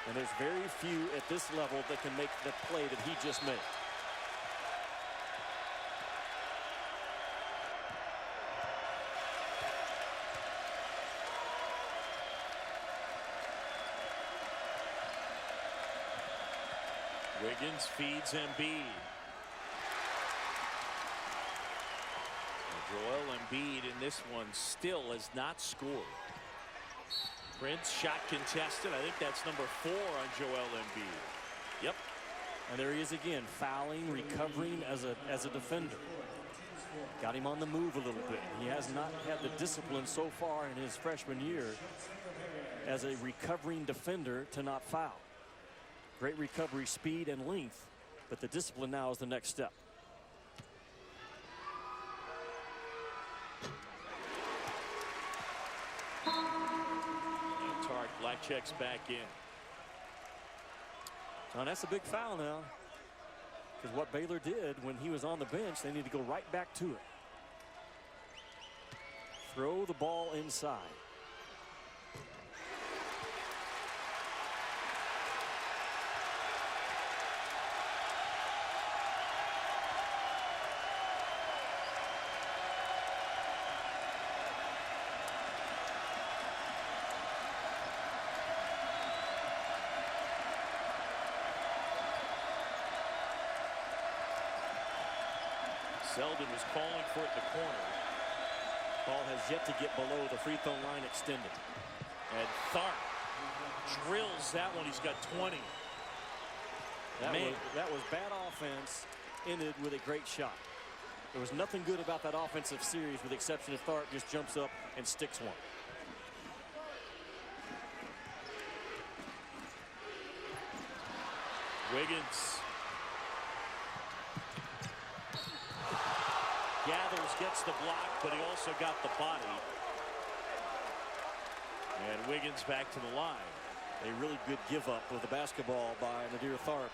And there's very few at this level that can make the play that he just made. Wiggins feeds Embiid. Joel Embiid in this one still has not scored. Prince shot contested. I think that's number 4 on Joel Embiid. Yep. And there he is again, fouling, recovering as a defender. Got him on the move a little bit. He has not had the discipline so far in his freshman year as a recovering defender to not foul. Great recovery speed and length, but the discipline now is the next step. Black checks back in. And that's a big foul now. Because what Baylor did when he was on the bench, they need to go right back to it. Throw the ball inside. Selden was calling for it in the corner. Ball has yet to get below the free throw line extended. And Tharp drills that one. He's got 20. That was bad offense, ended with a great shot. There was nothing good about that offensive series with the exception of Tharp just jumps up and sticks one. Wiggins gathers, gets the block, but he also got the body. And Wiggins back to the line. A really good give up with the basketball by Nadir Tharp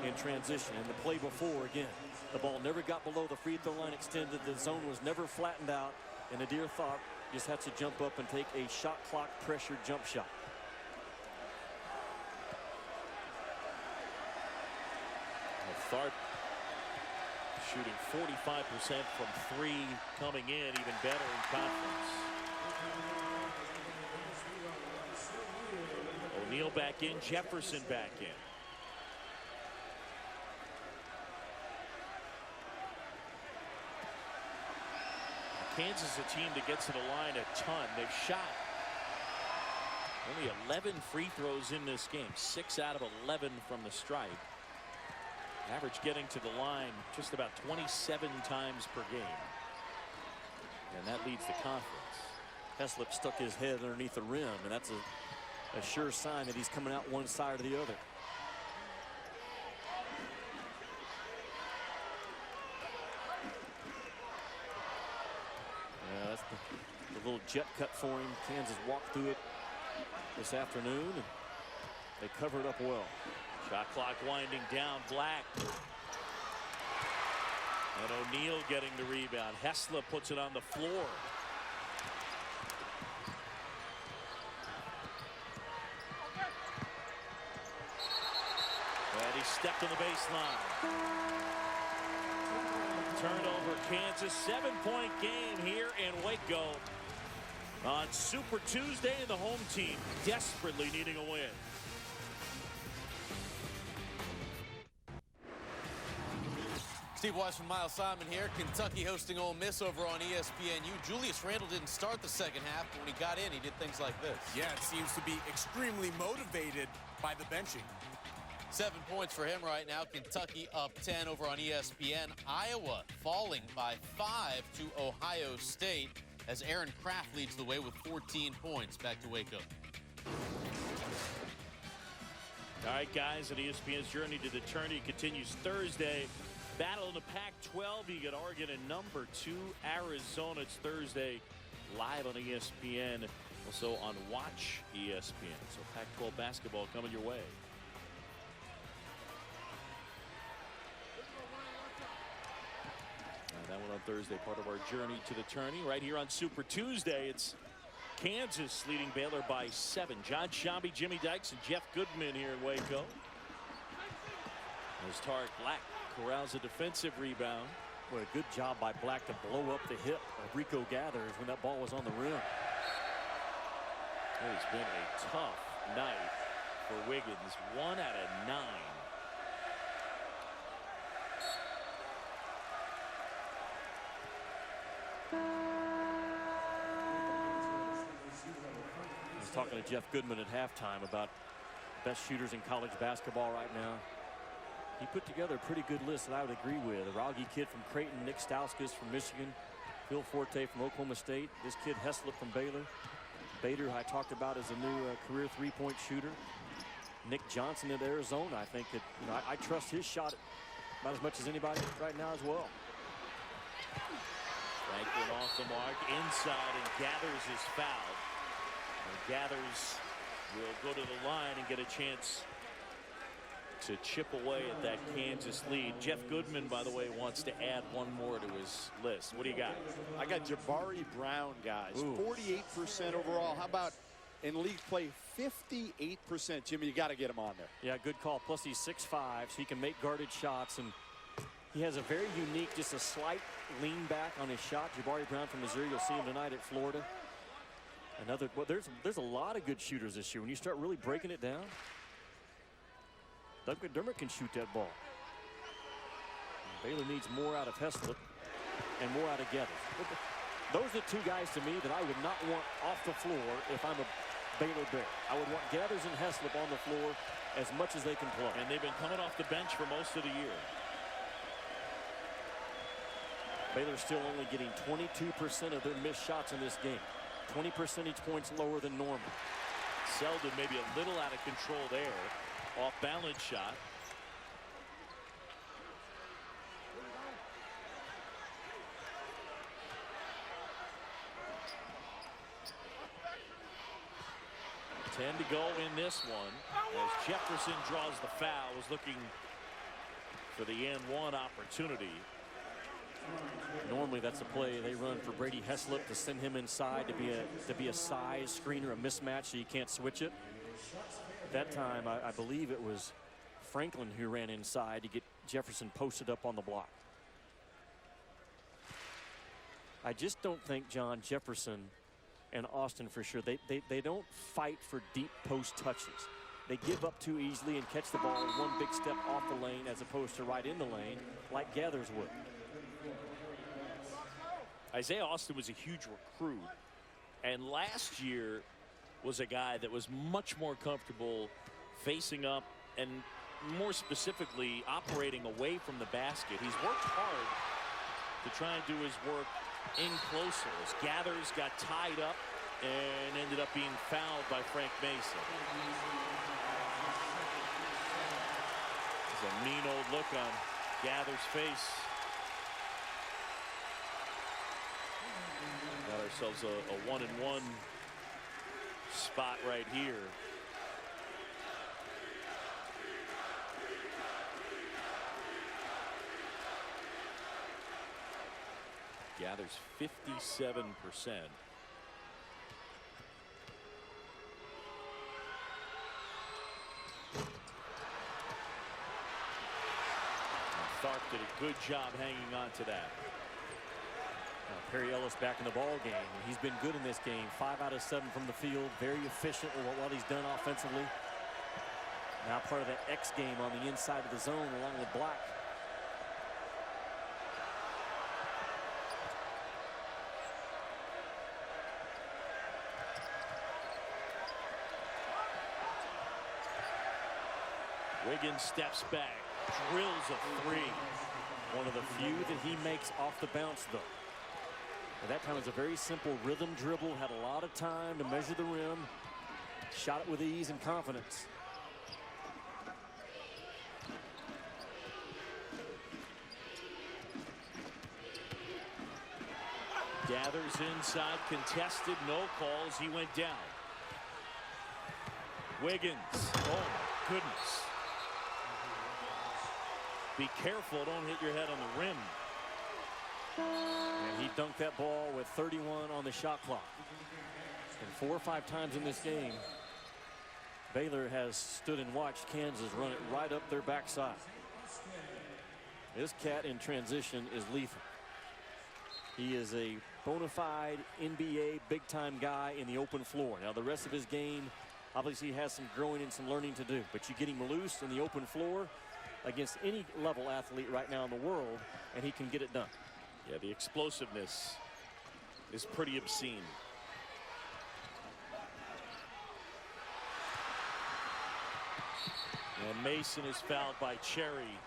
in transition. And the play before, again, the ball never got below the free throw line extended. The zone was never flattened out. And Nadir Tharp just had to jump up and take a shot clock pressured jump shot. Tharp shooting 45% from 3, coming in even better in conference. O'Neal back in, Jefferson back in. Kansas is a team that gets to the line a ton. They've shot only 11 free throws in this game, 6 out of 11 from the stripe. Average getting to the line just about 27 times per game. And that leads the conference. Heslop stuck his head underneath the rim, and that's a sure sign that he's coming out one side or the other. Yeah, that's the little jet cut for him. Kansas walked through it this afternoon, and they covered up well. Shot clock winding down. Black. And O'Neal getting the rebound. Heslop puts it on the floor. And he stepped on the baseline. Turnover, Kansas. 7-point game here in Waco on Super Tuesday, and the home team desperately needing a win. Steve Weiss from Miles Simon here. Kentucky hosting Ole Miss over on ESPNU. Julius Randle didn't start the second half, but when he got in, he did things like this. Yeah, it seems to be extremely motivated by the benching. 7 points for him right now. Kentucky up 10 over on ESPN. Iowa falling by 5 to Ohio State as Aaron Kraft leads the way with 14 points. Back to Waco. All right, guys, and ESPN's journey to the tourney continues Thursday. Battle in the Pac-12. You got Oregon and number 2 Arizona. It's Thursday live on ESPN. Also on Watch ESPN. So Pac-12 basketball coming your way. And that one on Thursday, part of our journey to the tourney. Right here on Super Tuesday, it's Kansas leading Baylor by 7. John Shambi, Jimmy Dykes, and Jeff Goodman here in Waco. There's Tariq Black. Corrals a defensive rebound. What a good job by Black to blow up the hip of Rico Gathers when that ball was on the rim. It's been a tough night for Wiggins. 1 out of 9. I was talking to Jeff Goodman at halftime about best shooters in college basketball right now. He put together a pretty good list that I would agree with. A Rauge kid from Creighton, Nick Stauskas from Michigan, Phil Forte from Oklahoma State, this kid Heslop from Baylor, Bader, I talked about as a new career three-point shooter, Nick Johnson at Arizona. I think that, you know, I trust his shot about as much as anybody right now as well. Franklin off the mark inside, and Gathers is fouled. And Gathers will go to the line and get a chance to chip away at that Kansas lead. Jeff Goodman, by the way, wants to add one more to his list. What do you got? I got Jabari Brown, guys. 48% overall. How about in league play, 58%? Jimmy, you got to get him on there. Yeah, good call. Plus he's 6'5", so he can make guarded shots, and he has a very unique, just a slight lean back on his shot. Jabari Brown from Missouri, you'll see him tonight at Florida. Another, well, there's a lot of good shooters this year. When you start really breaking it down, Doug McDermott can shoot that ball. Baylor needs more out of Heslop and more out of Gathers. Those are two guys to me that I would not want off the floor if I'm a Baylor Bear. I would want Gathers and Heslop on the floor as much as they can play. And they've been coming off the bench for most of the year. Baylor's still only getting 22% of their missed shots in this game. 20 percentage points lower than normal. Selden maybe a little out of control there. Off balance shot. Ten to go in this one as Jefferson draws the foul. Was looking for the and one opportunity. Normally that's a play they run for Brady Heslop to send him inside to be a size screener, a mismatch, so you can't switch it. That time I believe it was Franklin who ran inside to get Jefferson posted up on the block. I just don't think John Jefferson and Austin for sure, they don't fight for deep post touches. They give up too easily and catch the ball one big step off the lane as opposed to right in the lane like Gathers would. Isaiah Austin was a huge recruit, and last year was a guy that was much more comfortable facing up and more specifically operating away from the basket. He's worked hard to try and do his work in closer as Gathers got tied up and ended up being fouled by Frank Mason. There's a mean old look on Gathers' face. Got ourselves a 1-and-1 spot right here. Gathers 57%. Tharp did a good job hanging on to that. Perry Ellis back in the ball game. He's been good in this game. 5 out of 7 from the field. Very efficient with what he's done offensively. Now part of that X game on the inside of the zone along with Black. Wiggins steps back, drills a three. One of the few that he makes off the bounce, though. And that time was a very simple rhythm dribble, had a lot of time to measure the rim, shot it with ease and confidence. Gathers inside, contested, no calls, he went down. Wiggins, oh my goodness. Be careful, don't hit your head on the rim. And he dunked that ball with 31 on the shot clock. And 4 or 5 times in this game, Baylor has stood and watched Kansas run it right up their backside. This cat in transition is lethal. He is a bona fide NBA big-time guy in the open floor. Now, the rest of his game, obviously, has some growing and some learning to do. But you get him loose in the open floor against any level athlete right now in the world, and he can get it done. Yeah, the explosiveness is pretty obscene. And Mason is fouled by Cherry.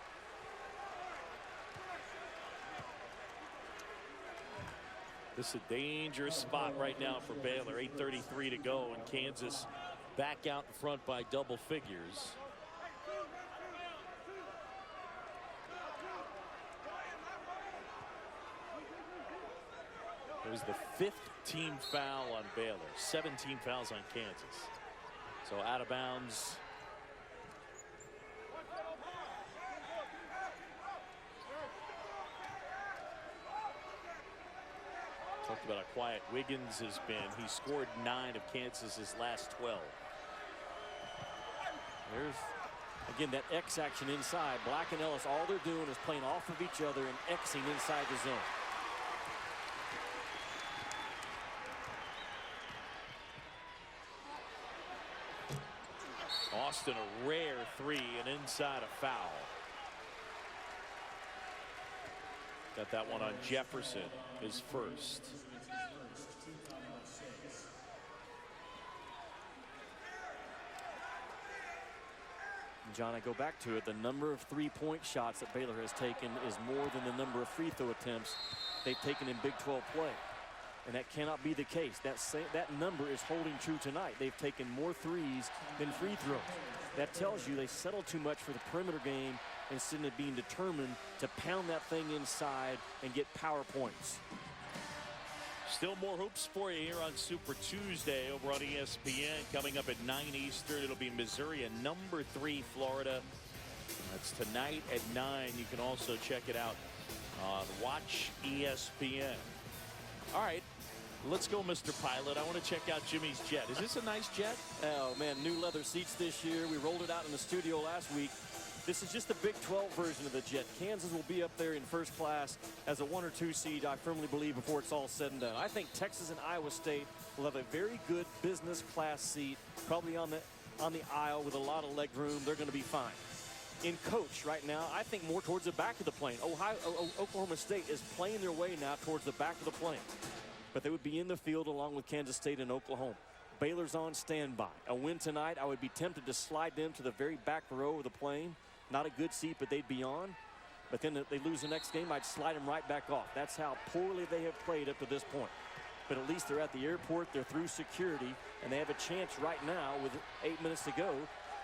This is a dangerous spot right now for Baylor. 8:33 to go, and Kansas back out in front by double figures. It was the 5th team foul on Baylor. 17 fouls on Kansas. So out of bounds. Talked about how quiet Wiggins has been. He scored 9 of Kansas's last 12. There's, again, that X action inside. Black and Ellis, all they're doing is playing off of each other and Xing inside the zone. Austin, a rare 3 and inside a foul. Got that one on Jefferson, his first. John, I go back to it. The number of three-point shots that Baylor has taken is more than the number of free throw attempts they've taken in Big 12 play. And that cannot be the case. That number is holding true tonight. They've taken more threes than free throws. That tells you they settle too much for the perimeter game instead of being determined to pound that thing inside and get power points. Still more hoops for you here on Super Tuesday over on ESPN. Coming up at 9 Eastern, it'll be Missouri and number 3 Florida. That's tonight at 9. You can also check it out on Watch ESPN. All right, let's go, Mr. Pilot. I want to check out Jimmy's jet. Is this a nice jet? Oh, man, new leather seats this year. We rolled it out in the studio last week. This is just the Big 12 version of the jet. Kansas will be up there in first class as a 1 or 2 seed, I firmly believe, before it's all said and done. I think Texas and Iowa State will have a very good business class seat, probably on the aisle with a lot of leg room. They're going to be fine. In coach right now, I think more towards the back of the plane. Oklahoma State is playing their way now towards the back of the plane. But they would be in the field along with Kansas State and Oklahoma. Baylor's on standby. A win tonight, I would be tempted to slide them to the very back row of the plane. Not a good seat, but they'd be on. But then if they lose the next game, I'd slide them right back off. That's how poorly they have played up to this point. But at least they're at the airport, they're through security, and they have a chance right now with 8 minutes to go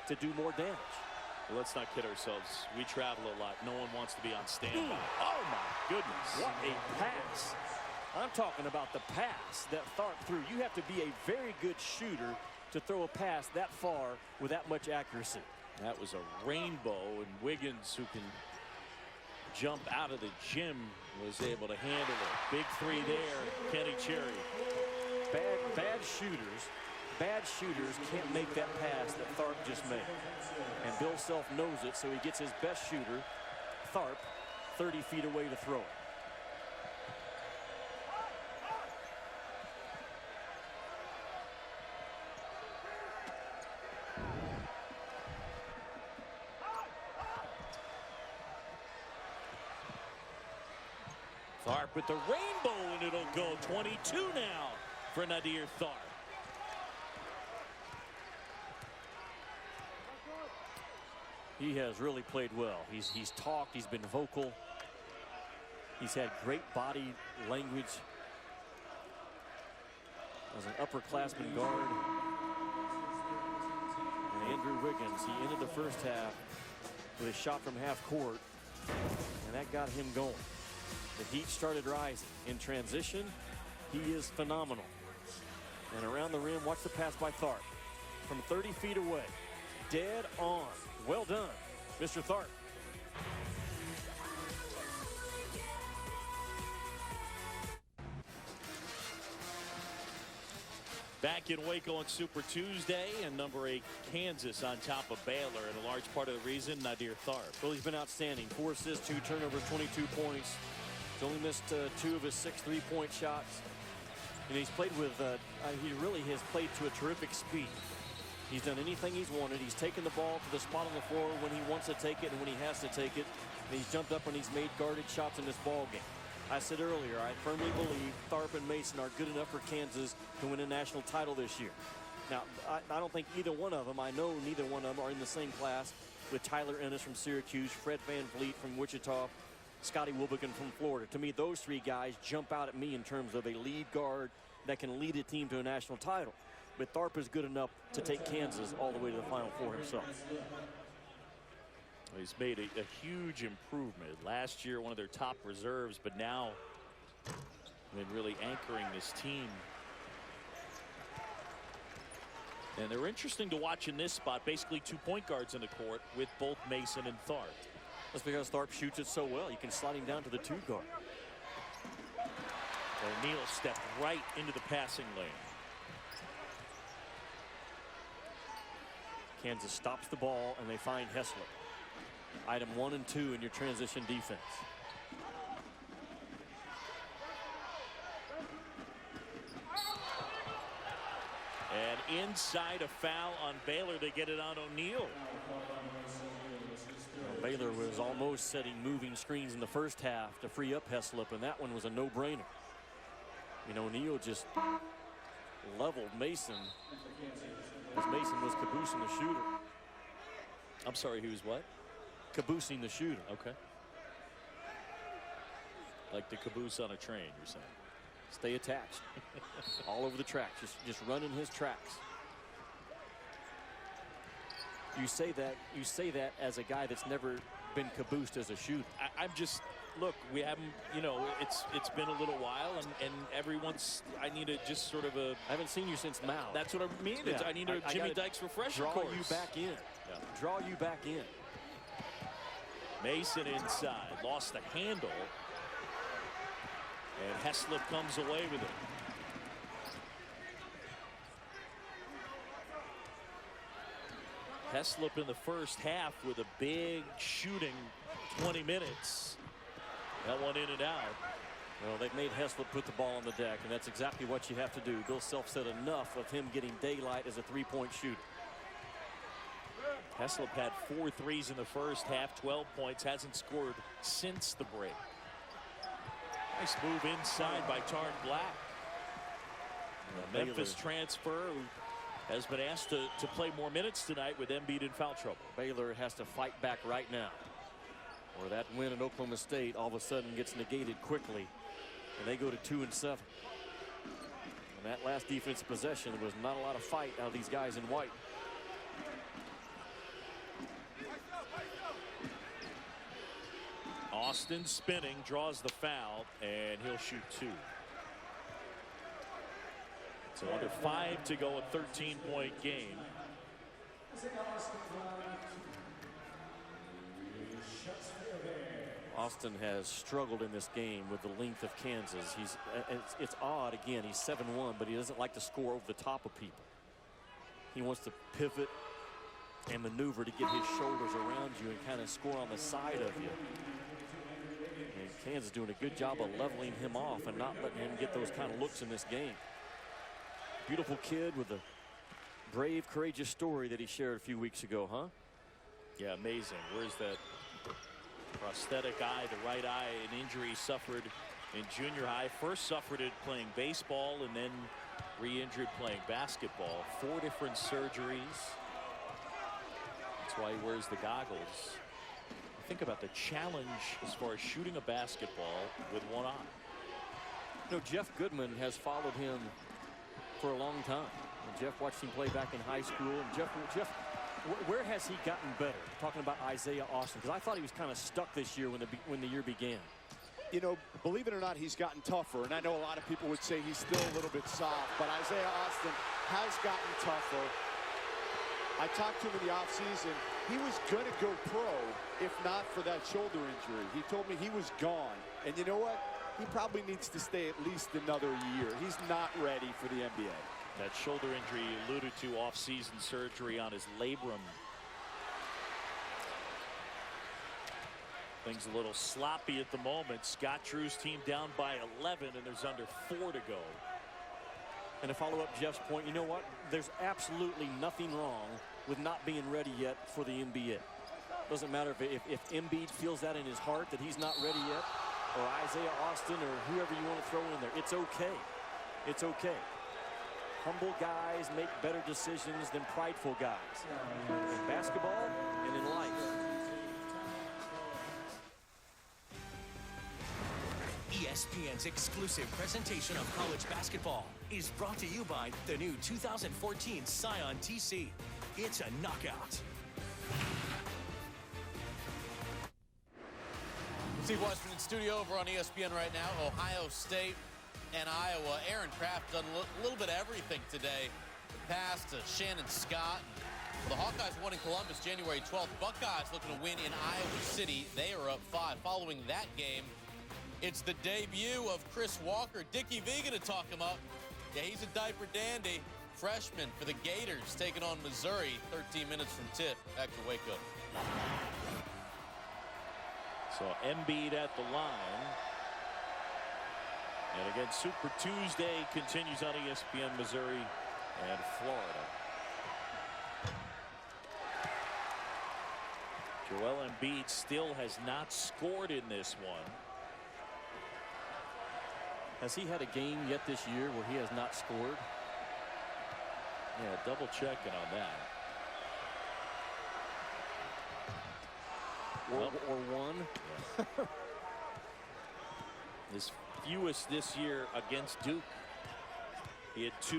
to do more damage. Well, let's not kid ourselves. We travel a lot. No one wants to be on standby. Oh, my goodness. What a pass. I'm talking about the pass that Tharp threw. You have to be a very good shooter to throw a pass that far with that much accuracy. That was a rainbow, and Wiggins, who can jump out of the gym, was able to handle it. Big 3 there, Kenny Cherry. Bad shooters can't make that pass that Tharp just made. And Bill Self knows it, so he gets his best shooter, Tharp, 30 feet away to throw it. Tharp with the rainbow, and it'll go 22 now for Nadir Tharp. He has really played well. He's talked, he's been vocal. He's had great body language as an upperclassman guard. And Andrew Wiggins, he ended the first half with a shot from half court, and that got him going. The heat started rising. In transition, he is phenomenal. And around the rim, watch the pass by Tharp. From 30 feet away, dead on. Well done, Mr. Tharp. Back in Waco on Super Tuesday, and number 8 Kansas on top of Baylor, and a large part of the reason, Nadir Tharp. Well, he's been outstanding. 4 assists, 2 turnovers, 22 points. He's only missed 2 of his 6 3-point shots. And he's played with, he really has played to a terrific speed. He's done anything he's wanted. He's taken the ball to the spot on the floor when he wants to take it and when he has to take it. And he's jumped up and he's made guarded shots in this ball game. I said earlier, I firmly believe Tharp and Mason are good enough for Kansas to win a national title this year. Now, I don't think either one of them, I know neither one of them are in the same class with Tyler Ennis from Syracuse, Fred VanVleet from Wichita, Scotty Wilbekin from Florida. To me, those 3 guys jump out at me in terms of a lead guard that can lead a team to a national title. But Tharp is good enough to take Kansas all the way to the Final Four himself. He's made a huge improvement. Last year, one of their top reserves, but now been really anchoring this team. And they're interesting to watch in this spot. Basically 2 point guards in the court with both Mason and Tharp. That's because Tharp shoots it so well. You can slide him down to the 2 guard. O'Neal stepped right into the passing lane. Kansas stops the ball, and they find Heslop. Item 1 and 2 in your transition defense. And inside, a foul on Baylor to get it on O'Neal. Baylor was almost setting moving screens in the first half to free up Heslop, and that one was a no-brainer. You know, O'Neal just leveled Mason as Mason was caboosing the shooter. I'm sorry, he was what? Caboosing the shooter. Okay. Like the caboose on a train, you're saying. Stay attached. All over the track, just running his tracks. You say that as a guy that's never been caboosed as a shooter. I'm just, look, we haven't, you know, it's been a little while, and every once I need a just sort of a. I haven't seen you since Mao. That's what I mean. Yeah. I need a Jimmy Dykes refresher draw course. You back in. Yeah. Draw you back in. Mason inside, lost the handle, and Heslop comes away with it. Heslop in the first half with a big shooting 20 minutes. That one in and out. Well, they've made Heslop put the ball on the deck, and that's exactly what you have to do. Bill Self said enough of him getting daylight as a three-point shooter. Heslop had 4 threes in the first half, 12 points, hasn't scored since the break. Nice move inside by Tarn Black. The Memphis transfer who has been asked to play more minutes tonight with Embiid in foul trouble. Baylor has to fight back right now, or that win at Oklahoma State all of a sudden gets negated quickly, and they go to 2 and 7. And that last defensive possession, there was not a lot of fight out of these guys in white. Austin spinning, draws the foul, and he'll shoot 2. So under 5 to go, a 13-point game. Austin has struggled in this game with the length of Kansas. It's odd, again, he's 7'1", but he doesn't like to score over the top of people. He wants to pivot and maneuver to get his shoulders around you and kind of score on the side of you. And Kansas doing a good job of leveling him off and not letting him get those kind of looks in this game. Beautiful kid with a brave, courageous story that he shared a few weeks ago, huh? Yeah, amazing. Where's that prosthetic eye, the right eye, an injury suffered in junior high. First suffered it playing baseball and then re-injured playing basketball. 4 different surgeries. That's why he wears the goggles. Think about the challenge as far as shooting a basketball with one eye. You know, Jeff Goodman has followed him for a long time. And Jeff watched him play back in high school. And Jeff, where has he gotten better? Talking about Isaiah Austin, because I thought he was kind of stuck this year when the year began. You know, believe it or not, he's gotten tougher. And I know a lot of people would say he's still a little bit soft, but Isaiah Austin has gotten tougher. I talked to him in the offseason. He was going to go pro if not for that shoulder injury. He told me he was gone. And you know what? He probably needs to stay at least another year. He's not ready for the NBA. That shoulder injury you alluded to, off-season surgery on his labrum. Things a little sloppy at the moment. Scott Drew's team down by 11, and there's under 4 to go. And to follow up Jeff's point, you know what? There's absolutely nothing wrong with not being ready yet for the NBA. Doesn't matter if Embiid feels that in his heart that he's not ready yet, or Isaiah Austin or whoever you want to throw in there. It's okay. It's okay. Humble guys make better decisions than prideful guys. In basketball and in life. ESPN's exclusive presentation of college basketball is brought to you by the new 2014 Scion TC. It's a knockout. Steve Western in studio over on ESPN right now. Ohio State and Iowa. Aaron Kraft done a little bit of everything today. pass to Shannon Scott. The Hawkeyes won in Columbus January 12th. Buckeyes looking to win in Iowa City. They are up 5. Following that game, it's the debut of Chris Walker. Dickie Vega to talk him up. Yeah, he's a diaper dandy. Freshman for the Gators taking on Missouri. 13 minutes from tip. Back to Waco. So Embiid at the line. And again, Super Tuesday continues on ESPN Missouri and Florida. Joel Embiid still has not scored in this one. Has he had a game yet this year where he has not scored? Yeah, double checking on that. Or one. Yeah. His fewest this year against Duke. He had 2.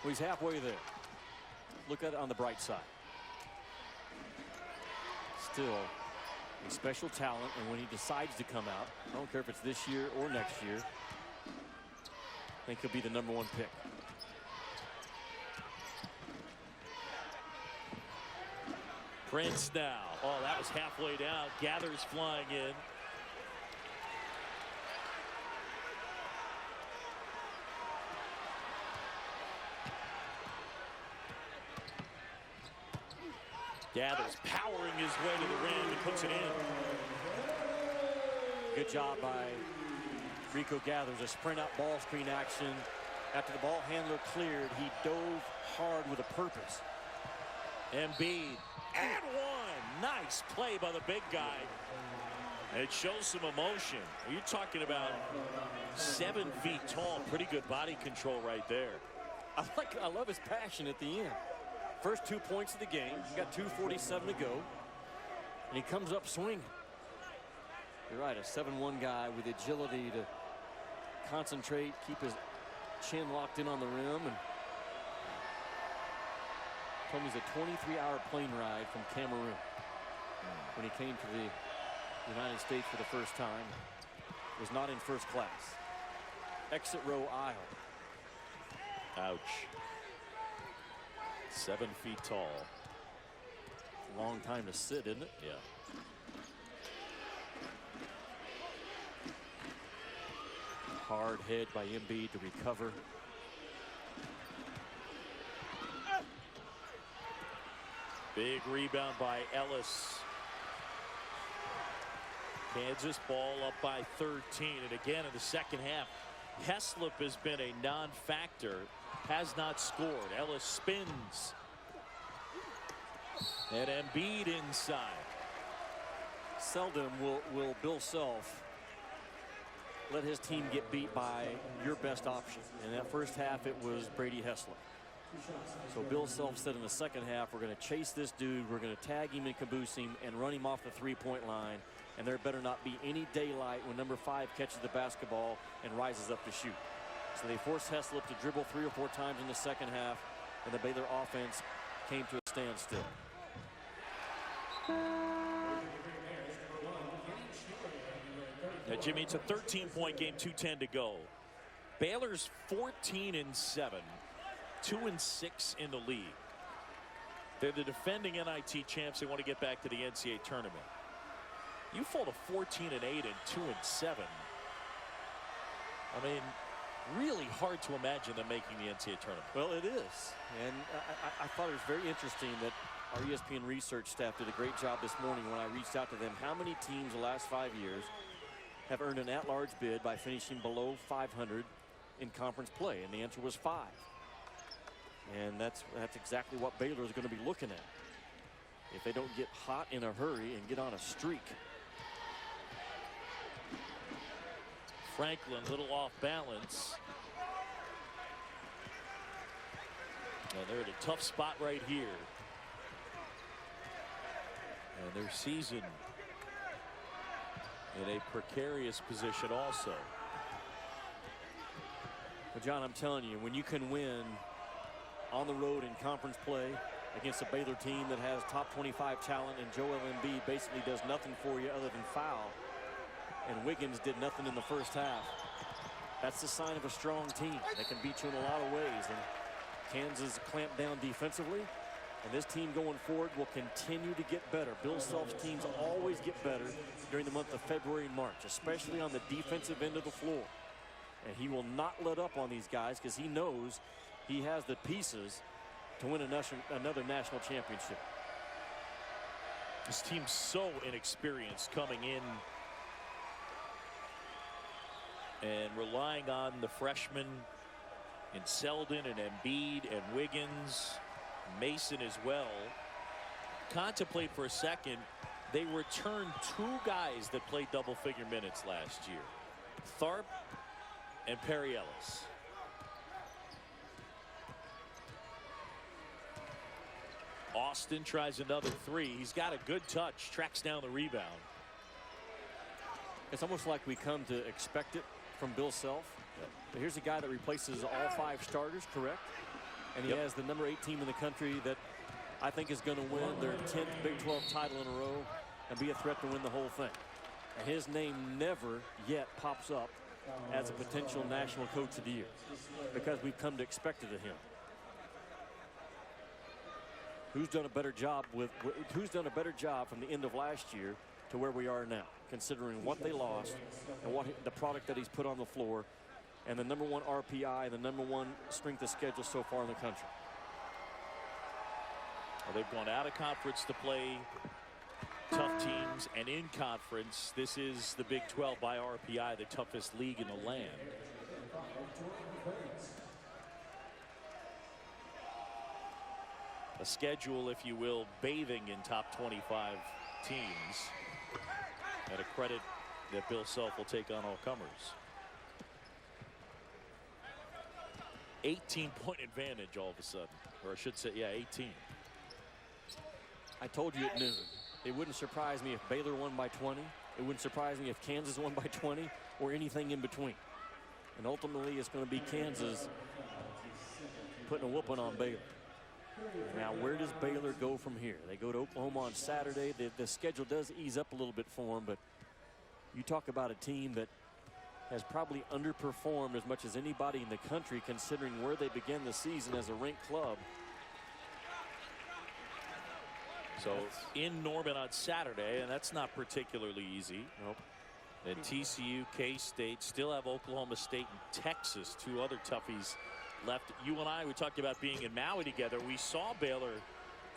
Well, he's halfway there. Look at it on the bright side. Still a special talent, and when he decides to come out, I don't care if it's this year or next year, I think he'll be the #1 pick. Prince now. Oh, that was halfway down. Gathers flying in. Gathers powering his way to the rim and puts it in. Good job by Rico Gathers. A sprint out ball screen action. After the ball handler cleared, he dove hard with a purpose. Embiid and one. Nice play by the big guy. It shows some emotion. You're talking about 7 feet tall. Pretty good body control right there. I love his passion at the end. First 2 points of the game. He got 2:47 to go. And he comes up swinging. You're right, a 7'1" guy with agility to concentrate, keep his chin locked in on the rim. And told me he's a 23-hour plane ride from Cameroon when he came to the United States for the first time. Was not in first class. Exit row aisle. Ouch. 7 feet tall. Long time to sit, isn't it? Yeah. Hard head by Embiid to recover. Big rebound by Ellis. Kansas ball up by 13. And again in the second half, Heslop has been a non-factor. Has not scored. Ellis spins. And Embiid inside. Seldom will Bill Self let his team get beat by your best option. In that first half, it was Brady Heslop. So Bill Self said in the second half, we're going to chase this dude, we're going to tag him and caboose him and run him off the three-point line, and there better not be any daylight when number 5 catches the basketball and rises up to shoot. So they forced Heslop to dribble 3 or 4 times in the second half, and the Baylor offense came to a standstill. Now, Jimmy, it's a 13-point game, 2:10 to go. Baylor's 14-7, 2-6 in the league. They're the defending NIT champs. They want to get back to the NCAA tournament. You fall to 14-8 and 2-7. I mean, really hard to imagine them making the NCAA tournament. Well, it is. And I thought it was very interesting that our ESPN research staff did a great job this morning when I reached out to them. How many teams the last 5 years have earned an at-large bid by finishing below 500 in conference play? And the answer was 5. And that's exactly what Baylor is going to be looking at if they don't get hot in a hurry and get on a streak. Franklin, little off balance. And they're in a tough spot right here. And their season in a precarious position also. But John, I'm telling you, when you can win on the road in conference play against a Baylor team that has top 25 talent, and Joel Embiid basically does nothing for you other than foul, and Wiggins did nothing in the first half, That's the sign of a strong team. They can beat you in a lot of ways. And Kansas clamped down defensively. And this team going forward will continue to get better. Bill Self's teams always get better during the month of February and March, especially on the defensive end of the floor. And he will not let up on these guys because he knows he has the pieces to win another national championship. This team's so inexperienced coming in and relying on the freshmen in Selden and Embiid and Wiggins, Mason as well. Contemplate for a second, they returned 2 guys that played double-figure minutes last year, Tharp and Perry Ellis. Austin tries another 3. He's got a good touch, tracks down the rebound. It's almost like we come to expect it from Bill Self. But here's a guy that replaces all 5 starters, correct? And he has the number 8 team in the country that I think is going to win their 10th Big 12 title in a row and be a threat to win the whole thing. And his name never yet pops up as a potential national coach of the year because we've come to expect it of him. Who's done a better job from the end of last year to where we are now, considering what they lost and what the product that he's put on the floor and the number 1 RPI, the number 1 strength of schedule so far in the country. Well, they've gone out of conference to play tough teams, and in conference, this is the Big 12 by RPI, the toughest league in the land. A schedule, if you will, bathing in top 25 teams, and a credit that Bill Self will take on all comers. 18-point advantage all of a sudden, or I should say, yeah, 18. I told you at noon, it wouldn't surprise me if Baylor won by 20. It wouldn't surprise me if Kansas won by 20 or anything in between. And ultimately, it's going to be Kansas putting a whooping on Baylor. Now, where does Baylor go from here? They go to Oklahoma on Saturday. The schedule does ease up a little bit for them, but you talk about a team that has probably underperformed as much as anybody in the country, considering where they began the season as a ranked club. So in Norman on Saturday, and that's not particularly easy. Nope. And TCU, K-State, still have Oklahoma State and Texas, 2 other toughies left. You and I, we talked about being in Maui together. We saw Baylor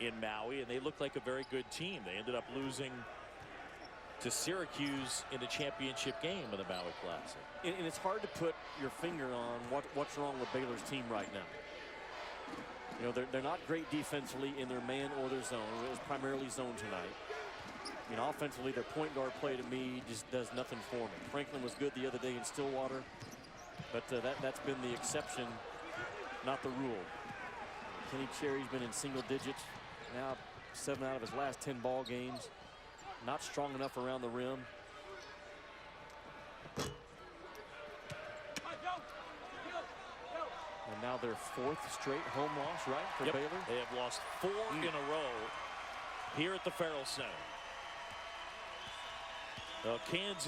in Maui, and they looked like a very good team. They ended up losing to Syracuse in the championship game of the Maui Classic. And it's hard to put your finger on what's wrong with Baylor's team right now. You know, they're not great defensively in their man or their zone. It was primarily zone tonight. I mean, offensively, their point guard play to me just does nothing for me. Franklin was good the other day in Stillwater, but that's been the exception, not the rule. Kenny Cherry's been in single digits now, 7 out of his last 10 ball games. Not strong enough around the rim. And now their 4th straight home loss, right, for Baylor? They have lost 4 in a row here at the Farrell Center. Kansas